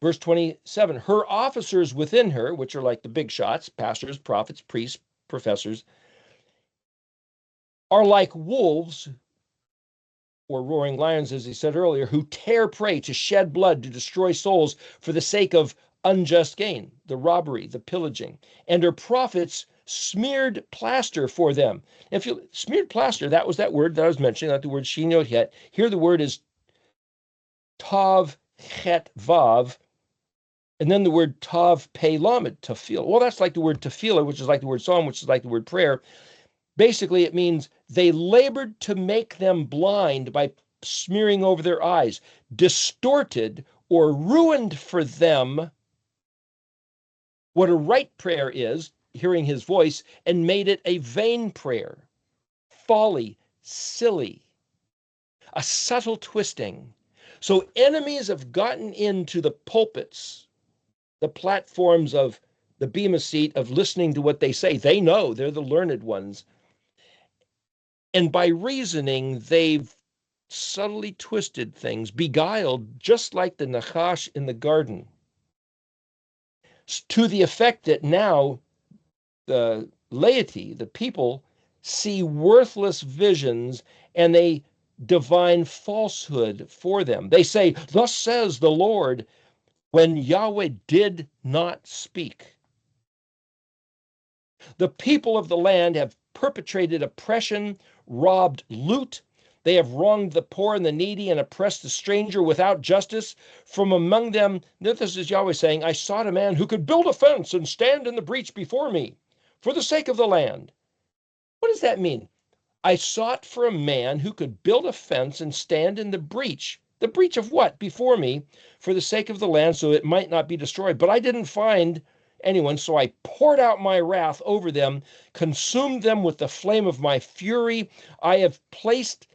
Verse 27, her officers within her, which are like the big shots, pastors, prophets, priests, professors, are like wolves or roaring lions, as he said earlier, who tear prey to shed blood, to destroy souls for the sake of unjust gain, the robbery, the pillaging. And her prophets smeared plaster for them. If you smeared plaster, that was that word that I was mentioning, not the word shin yod het. Here the word is tav chet vav, and then the word tav pei lamed, tefillah. Well, that's like the word tefillah, which is like the word psalm, which is like the word prayer. Basically, it means they labored to make them blind by smearing over their eyes, distorted or ruined for them what a right prayer is, hearing his voice, and made it a vain prayer, folly, silly, a subtle twisting. So enemies have gotten into the pulpits, the platforms of the bema seat, of listening to what they say. They know, they're the learned ones. And by reasoning, they've subtly twisted things, beguiled, just like the Nachash in the garden, to the effect that now the laity, the people, see worthless visions and they divine falsehood for them. They say, thus says the Lord, when Yahweh did not speak. The people of the land have perpetrated oppression, robbed loot. They have wronged the poor and the needy and oppressed the stranger without justice. From among them, this is Yahweh saying, I sought a man who could build a fence and stand in the breach before me for the sake of the land. What does that mean? I sought for a man who could build a fence and stand in the breach. The breach of what? Before me, for the sake of the land, so it might not be destroyed. But I didn't find anyone, so I poured out my wrath over them, consumed them with the flame of my fury. I have placed,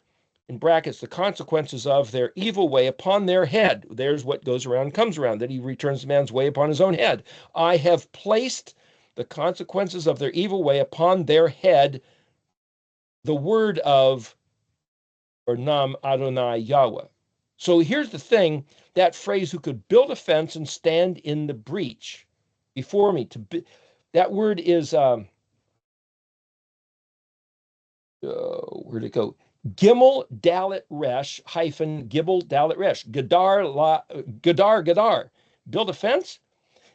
in brackets, the consequences of their evil way upon their head. There's what goes around comes around, that he returns man's way upon his own head. I have placed the consequences of their evil way upon their head, the word of, or Nam Adonai Yahweh. So here's the thing, that phrase, who could build a fence and stand in the breach before me, that word is, where'd it go? Gimel Dalet Resh hyphen Gimel Dalet Resh. Gadar. Build a fence?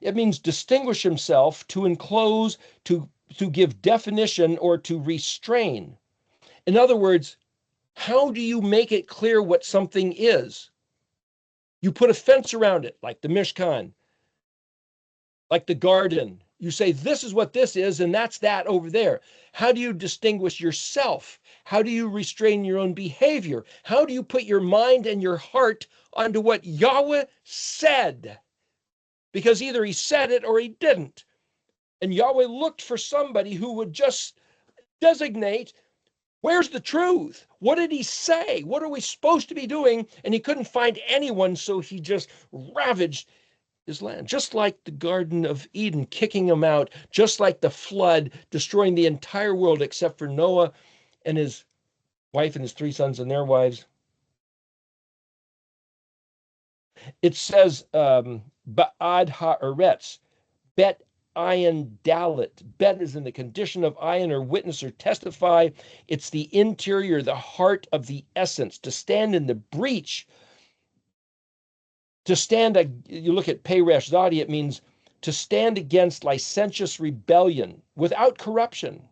It means distinguish himself, to enclose, to give definition, or to restrain. In other words, how do you make it clear what something is? You put a fence around it, like the Mishkan, like the garden. You say, this is what this is, and that's that over there. How do you distinguish yourself? How do you restrain your own behavior? How do you put your mind and your heart onto what Yahweh said? Because either he said it or he didn't. And Yahweh looked for somebody who would just designate, where's the truth? What did he say? What are we supposed to be doing? And he couldn't find anyone, so he just ravaged his land, just like the Garden of Eden, kicking him out, just like the flood, destroying the entire world except for Noah and his wife and his 3 sons and their wives. It says, Ba'ad ha'aretz, bet ayin dalit. Bet is in the condition of ayin, or witness, or testify. It's the interior, the heart of the essence. To stand in the breach, to stand, you look at Peresh Zadi, it means to stand against licentious rebellion without corruption.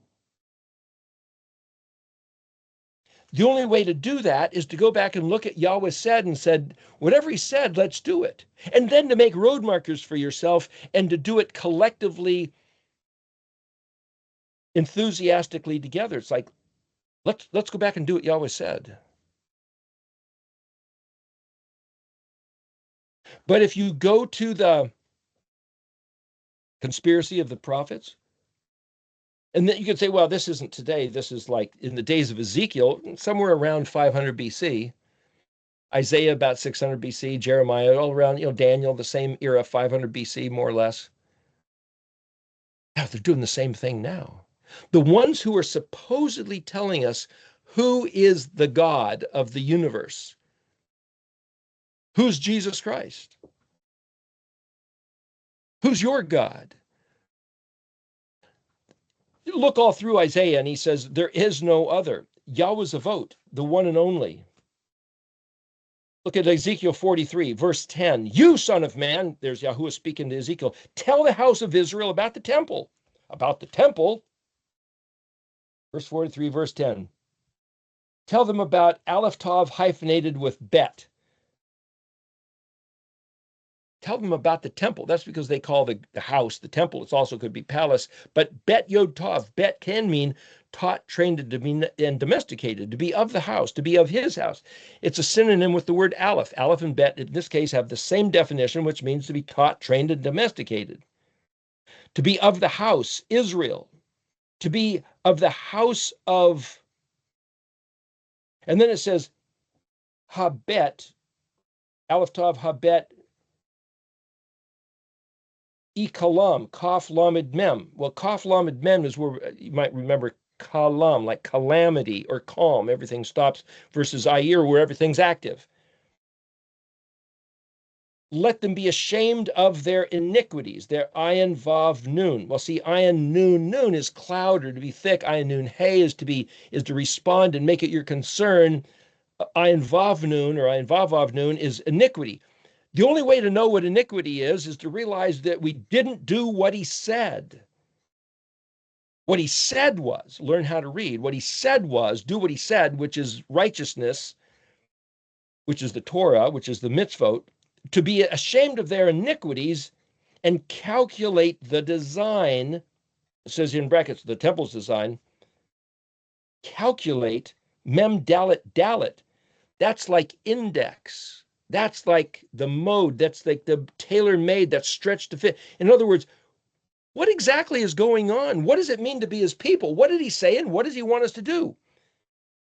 The only way to do that is to go back and look at Yahweh said and said, whatever he said, let's do it. And then to make road markers for yourself and to do it collectively, enthusiastically together. It's like, let's go back and do what Yahweh said. But if you go to the conspiracy of the prophets, and then you could say, well, this isn't today. This is like in the days of Ezekiel, somewhere around 500 BC. Isaiah about 600 BC, Jeremiah all around, Daniel, the same era, 500 BC, more or less. Now they're doing the same thing now. The ones who are supposedly telling us who is the God of the universe, who's Jesus Christ, who's your God? Look all through Isaiah, and he says, there is no other. Yahweh Zavot, the one and only. Look at Ezekiel 43, verse 10. You, son of man, there's Yahuwah speaking to Ezekiel, tell the house of Israel about the temple. About the temple. Verse 43, verse 10. Tell them about ALEF-TAV hyphenated with bet. Tell them about the temple. That's because they call the house the temple. It also could be palace. But bet yod tav, bet can mean taught, trained, and domesticated, to be of the house, to be of his house. It's a synonym with the word aleph. Aleph and bet, in this case, have the same definition, which means to be taught, trained, and domesticated. To be of the house, Israel. To be of the house of... And then it says, habet, ALEF-TAV habet, kalam, kaf lamed mem. Well, kaf lamed mem is where you might remember kalam, like calamity or calm. Everything stops, versus ayir, where everything's active. Let them be ashamed of their iniquities, their ayin vav nun. Well, see, ayin nun is cloud, or to be thick. Ayin nun hey is to respond and make it your concern. Ayin vav nun, or ayin vav nun, is iniquity. The only way to know what iniquity is to realize that we didn't do what he said. What he said was, learn how to read. What he said was, do what he said, which is righteousness, which is the Torah, which is the mitzvot, to be ashamed of their iniquities and calculate the design. It says in brackets, the temple's design. Calculate, mem dalet dalet. That's like index. That's like the mode. That's like the tailor-made, that's stretched to fit. In other words, what exactly is going on? What does it mean to be his people? What did he say, and what does he want us to do?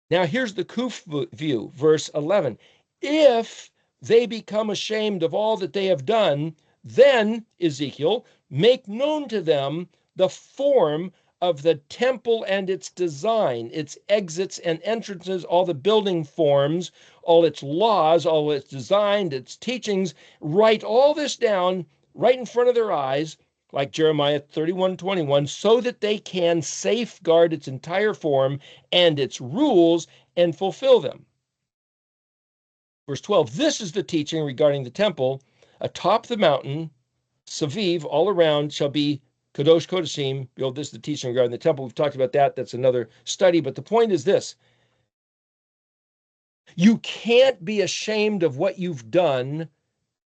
Now, here's the Kuf view, verse 11. If they become ashamed of all that they have done, then, Ezekiel, make known to them the form of the temple and its design, its exits and entrances, all the building forms, all its laws, all its design, its teachings. Write all this down right in front of their eyes, like Jeremiah 31:21, so that they can safeguard its entire form and its rules and fulfill them. Verse 12, this is the teaching regarding the temple. Atop the mountain, Saviv, all around, shall be Kadosh Kodashim. This is the teaching regarding the temple. We've talked about that. That's another study. But the point is this. You can't be ashamed of what you've done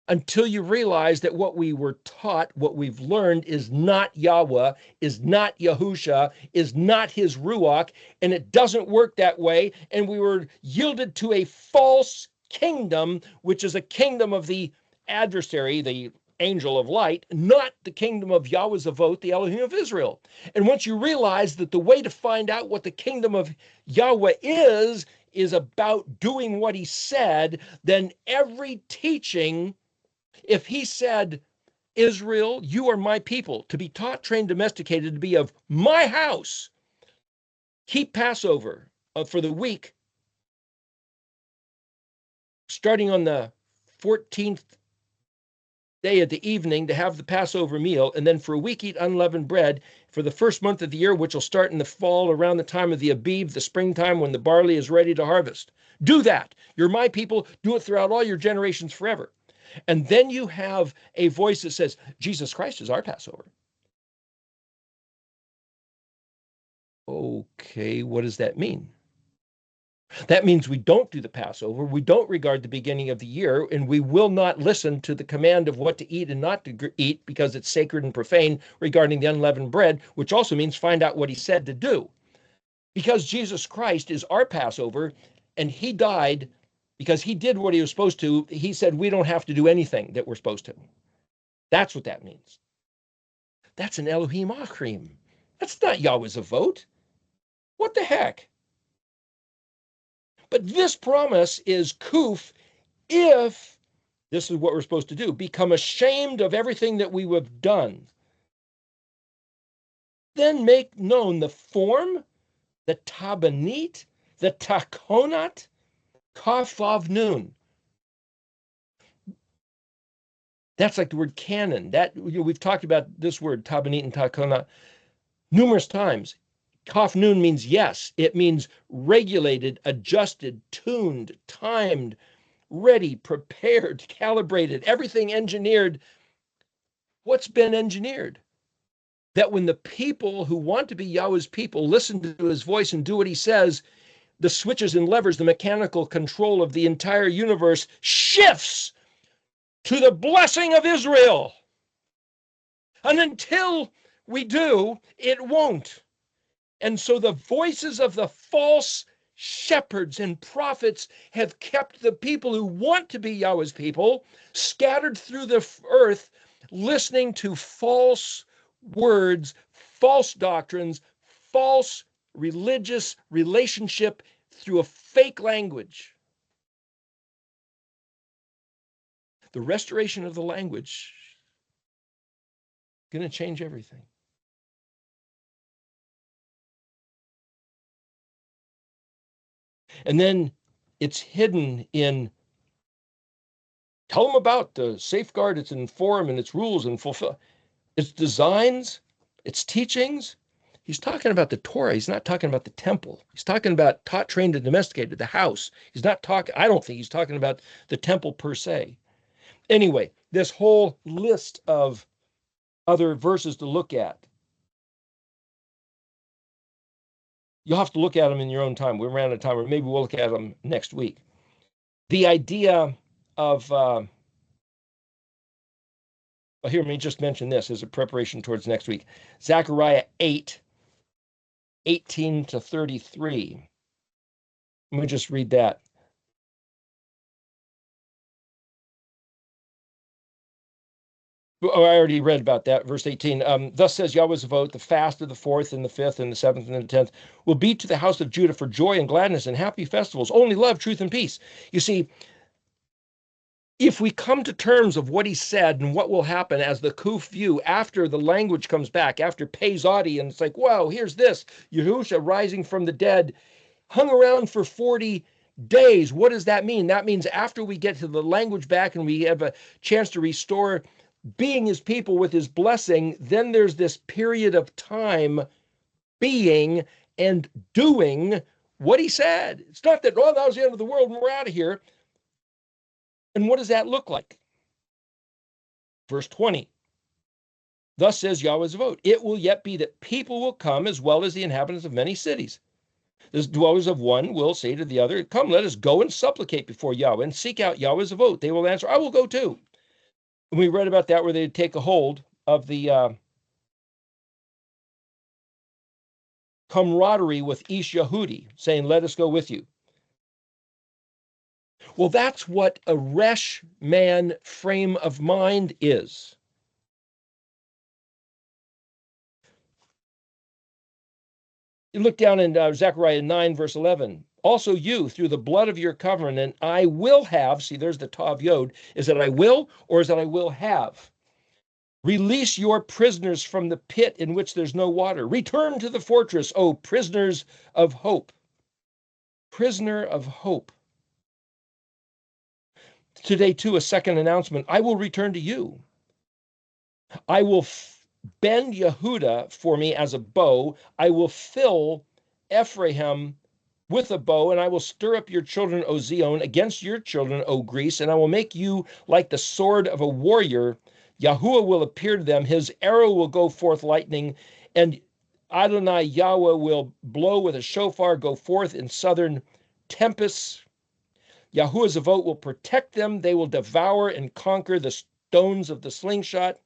until you realize that what we were taught, what we've learned, is not Yahweh, is not Yahusha, is not his Ruach, and it doesn't work that way. And we were yielded to a false kingdom, which is a kingdom of the adversary, the angel of light, not the kingdom of Yahweh Zavot, the Elohim of Israel. And once you realize that the way to find out what the kingdom of Yahweh is about doing what he said, then every teaching, If he said, Israel, you are my people, to be taught, trained, domesticated, to be of my house, keep Passover for the week, starting on the 14th day of the evening to have the Passover meal, and then for a week eat unleavened bread for the first month of the year, which will start in the fall around the time of the Abib, the springtime when the barley is ready to harvest. Do that. You're my people. Do it throughout all your generations forever. And then you have a voice that says, Jesus Christ is our Passover. Okay, what does that mean? That means we don't do the Passover, we don't regard the beginning of the year, and we will not listen to the command of what to eat and not to eat because it's sacred and profane regarding the unleavened bread, which also means find out what he said to do. Because Jesus Christ is our Passover, and he died because he did what he was supposed to. He said we don't have to do anything that we're supposed to. That's what that means. That's an Elohim Achrim. That's not Yahweh's a vote. What the heck? But this promise is kuf if, this is what we're supposed to do, become ashamed of everything that we have done. Then make known the form, the tabanit, the takonat, kafav nun. That's like the word canon. That we've talked about this word, tabanit and takonat, numerous times. Kaf nun means yes. It means regulated, adjusted, tuned, timed, ready, prepared, calibrated, everything engineered. What's been engineered? That when the people who want to be Yahweh's people listen to his voice and do what he says, the switches and levers, the mechanical control of the entire universe shifts to the blessing of Israel. And until we do, it won't. And so the voices of the false shepherds and prophets have kept the people who want to be Yahweh's people scattered through the earth, listening to false words, false doctrines, false religious relationship through a fake language. The restoration of the language is going to change everything. And then it's hidden in, tell them about the safeguard, its inform and its rules and fulfill its designs, its teachings. He's talking about the Torah. He's not talking about the temple. He's talking about taught, trained, and domesticated, the house. He's not talking, I don't think he's talking about the temple per se. Anyway, this whole list of other verses to look at, you'll have to look at them in your own time. We're around out of time, or maybe we'll look at them next week. The idea of, well, here, let me just mention this as a preparation towards next week. Zechariah 8, 18 to 33. Let me just read that. Oh, I already read about that. Verse 18. Thus says Yahweh's vote, the fast of the 4th and the 5th and the 7th and the 10th will be to the house of Judah for joy and gladness and happy festivals, only love, truth, and peace. You see, if we come to terms of what he said and what will happen as the Kuf view after the language comes back, after Pezadi, and it's like, wow, here's this, YHUH rising from the dead, hung around for 40 days. What does that mean? That means after we get to the language back and we have a chance to restore being his people with his blessing, then there's this period of time being and doing what he said. It's not that, oh, that was the end of the world and we're out of here. And what does that look like? Verse 20. Thus says Yahweh's vote, it will yet be that people will come as well as the inhabitants of many cities. The dwellers of one will say to the other, come, let us go and supplicate before Yahweh and seek out Yahweh's vote. They will answer, I will go too. And we read about that where they take a hold of the camaraderie with Ish Yehudi, saying, let us go with you. Well, that's what a resh man frame of mind is. You look down in Zechariah 9, verse 11. Also you, through the blood of your covenant, I will have, see, there's the Tav Yod. Is it I will, or is it I will have? Release your prisoners from the pit in which there's no water. Return to the fortress, O prisoners of hope. Prisoner of hope. Today, too, a second announcement. I will return to you. I will bend Yehuda for me as a bow. I will fill Ephraim with a bow, and I will stir up your children, O Zion, against your children, O Greece, and I will make you like the sword of a warrior. Yahuwah will appear to them. His arrow will go forth lightning, and Adonai Yahweh will blow with a shofar, go forth in southern tempests. Yahuwah's Zavot will protect them. They will devour and conquer the stones of the slingshot.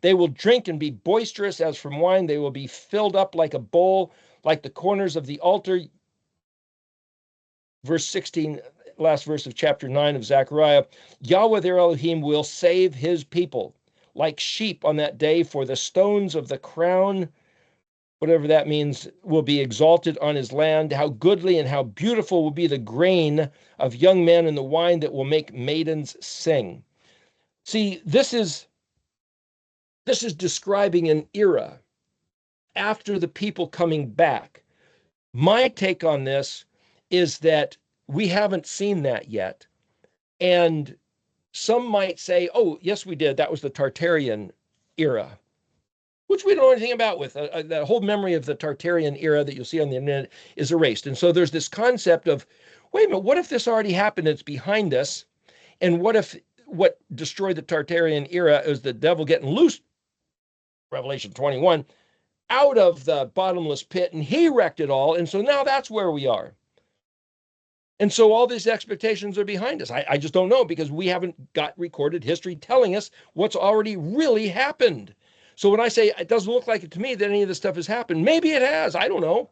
They will drink and be boisterous as from wine. They will be filled up like a bowl, like the corners of the altar. Verse 16, last verse of chapter 9 of Zechariah. Yahweh their Elohim will save his people like sheep on that day, for the stones of the crown, whatever that means, will be exalted on his land. How goodly and how beautiful will be the grain of young men and the wine that will make maidens sing. See, this is describing an era after the people coming back. My take on this is that we haven't seen that yet. And some might say, oh, yes, we did. That was the Tartarian era, which we don't know anything about with. The whole memory of the Tartarian era that you'll see on the internet is erased. And so there's this concept of, wait a minute, what if this already happened? It's behind us. And what if what destroyed the Tartarian era is the devil getting loose, Revelation 21, out of the bottomless pit, and he wrecked it all. And so now that's where we are. And so all these expectations are behind us. I just don't know, because we haven't got recorded history telling us what's already really happened. So when I say it doesn't look like it to me that any of this stuff has happened, maybe it has. I don't know.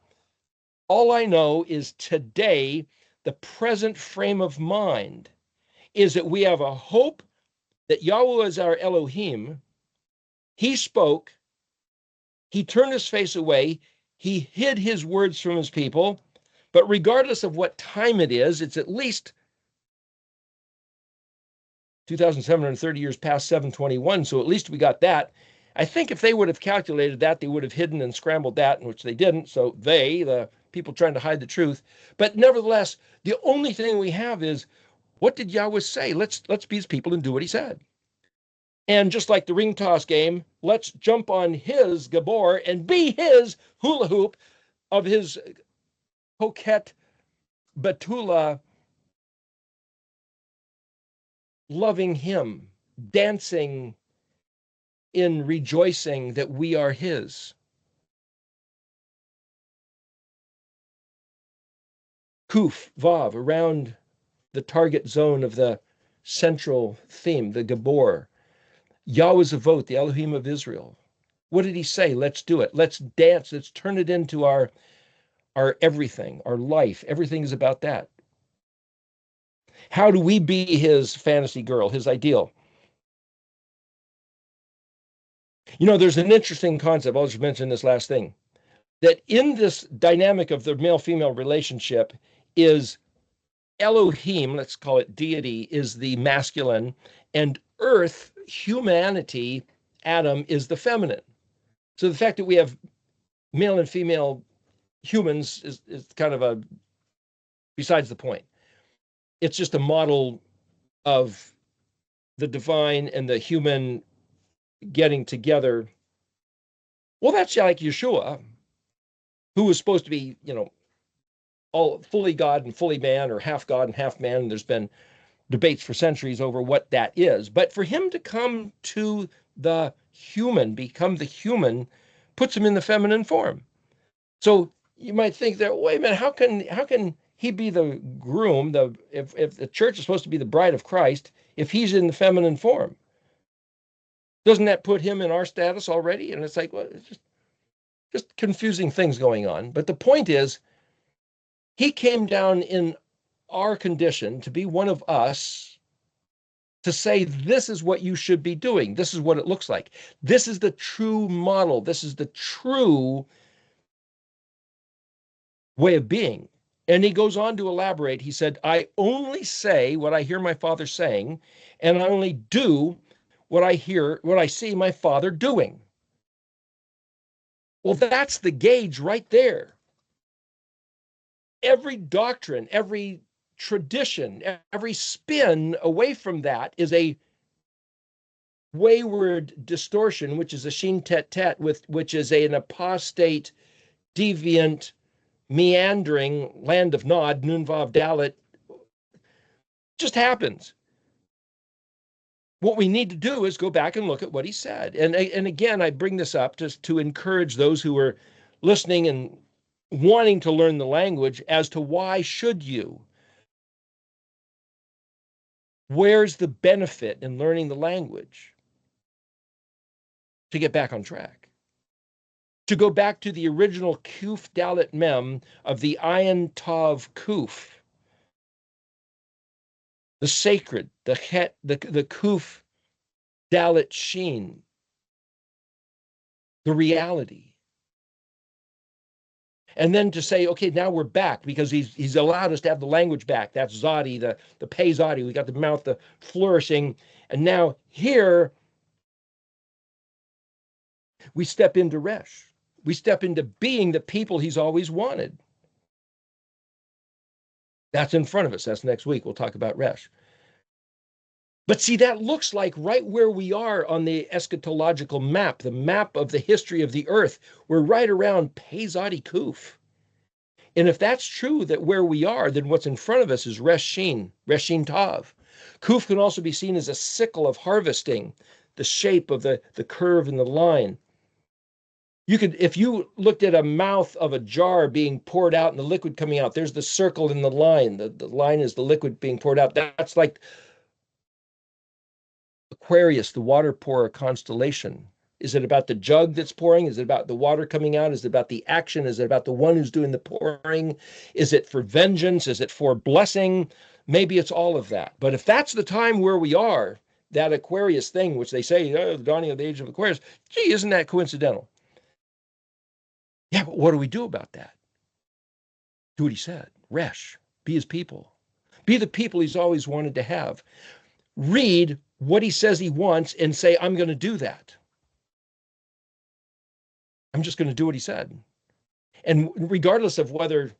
All I know is today, the present frame of mind is that we have a hope that Yahweh is our Elohim. He spoke. He turned his face away. He hid his words from his people. But regardless of what time it is, it's at least 2,730 years past 721. So at least we got that. I think if they would have calculated that, they would have hidden and scrambled that, in which they didn't. So the people trying to hide the truth. But nevertheless, the only thing we have is, what did Yahweh say? Let's be his people and do what he said. And just like the ring toss game, let's jump on his Gabor and be his hula hoop of his coquette Betula, loving him, dancing in rejoicing that we are his. Kuf, Vav, around the target zone of the central theme, the Gabor. Yahweh's Zavot, the Elohim of Israel. What did he say? Let's do it. Let's dance. Let's turn it into our everything, our life. Everything is about that. How do we be his fantasy girl, his ideal? You know, there's an interesting concept. I'll just mention this last thing. That in this dynamic of the male-female relationship is Elohim, let's call it deity, is the masculine, and earth, humanity, Adam, is the feminine. So the fact that we have male and female humans is kind of a besides the point. It's just a model of the divine and the human getting together. Well, that's like Yeshua, who was supposed to be, all fully God and fully man, or half God and half man. And there's been debates for centuries over what that is. But for him to come to the human, become the human, puts him in the feminine form. So you might think that, wait a minute, how can he be the groom, if the church is supposed to be the bride of Christ, if he's in the feminine form? Doesn't that put him in our status already? And it's like, well, it's just confusing things going on. But the point is, he came down in our condition to be one of us, to say, this is what you should be doing. This is what it looks like. This is the true model. This is the true way of being. And he goes on to elaborate. He said, I only say what I hear my Father saying, and I only do what I see my Father doing. Well, that's the gauge right there. Every doctrine, every tradition, every spin away from that is a wayward distortion, which is a shin tet tet, which is an apostate, deviant, meandering land of Nod, Nun Vav Dalet. Just happens. What we need to do is go back and look at what he said. And again, I bring this up just to encourage those who are listening and wanting to learn the language as to why should you? Where's the benefit in learning the language? To get back on track. To go back to the original Kuf Dalet Mem of the Ayin Tav Kuf. The sacred, the Kuf Dalet Shin. The reality. And then to say, okay, now we're back because he's allowed us to have the language back. That's Zadi, the Pei Zadi. We got the mouth, the flourishing. And now here we step into Resh. We step into being the people he's always wanted. That's in front of us. That's next week. We'll talk about Resh. But see, that looks like right where we are on the eschatological map, the map of the history of the earth. We're right around Pei Zadi Kuf. And if that's true, that where we are, then what's in front of us is Resh Shin Tav. Kuf can also be seen as a sickle of harvesting, the shape of the curve and the line. You could, if you looked at a mouth of a jar being poured out and the liquid coming out, there's the circle in the line. The line is the liquid being poured out. That's like Aquarius, the water pourer constellation. Is it about the jug that's pouring? Is it about the water coming out? Is it about the action? Is it about the one who's doing the pouring? Is it for vengeance? Is it for blessing? Maybe it's all of that. But if that's the time where we are, that Aquarius thing, which they say, oh, the dawning of the age of Aquarius, gee, isn't that coincidental? Yeah, but what do we do about that? Do what he said. Resh, be his people. Be the people he's always wanted to have. Read what he says he wants and say, I'm going to do that. I'm just going to do what he said. And regardless of whether we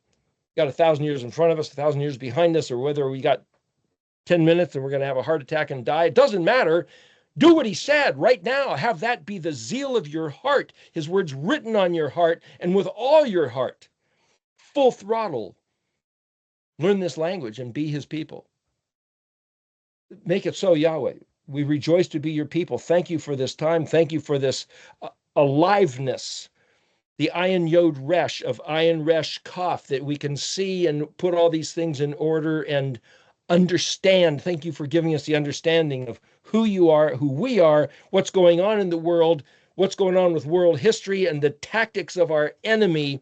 got 1,000 years in front of us, 1,000 years behind us, or whether we got 10 minutes and we're going to have a heart attack and die, it doesn't matter. Do what he said right now. Have that be the zeal of your heart, his words written on your heart, and with all your heart, full throttle, learn this language and be his people. Make it so, Yahweh. We rejoice to be your people. Thank you for this time. Thank you for this aliveness, the Ayin Yod Resh of Ayin Resh Kaf, that we can see and put all these things in order and understand. Thank you for giving us the understanding of who you are, who we are, what's going on in the world, what's going on with world history, and the tactics of our enemy,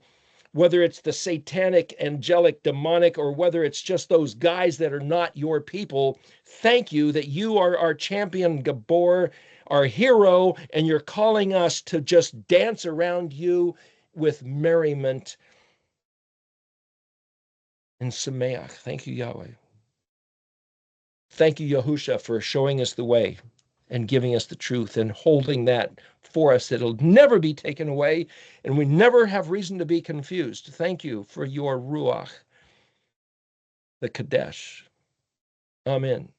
whether it's the satanic, angelic, demonic, or whether it's just those guys that are not your people. Thank you that you are our champion, Gabor, our hero, and you're calling us to just dance around you with merriment and Sameach. Thank you, Yahweh. Thank you, Yahusha, for showing us the way and giving us the truth and holding that for us. It'll never be taken away, and we never have reason to be confused. Thank you for your Ruach, the Kadesh. Amen.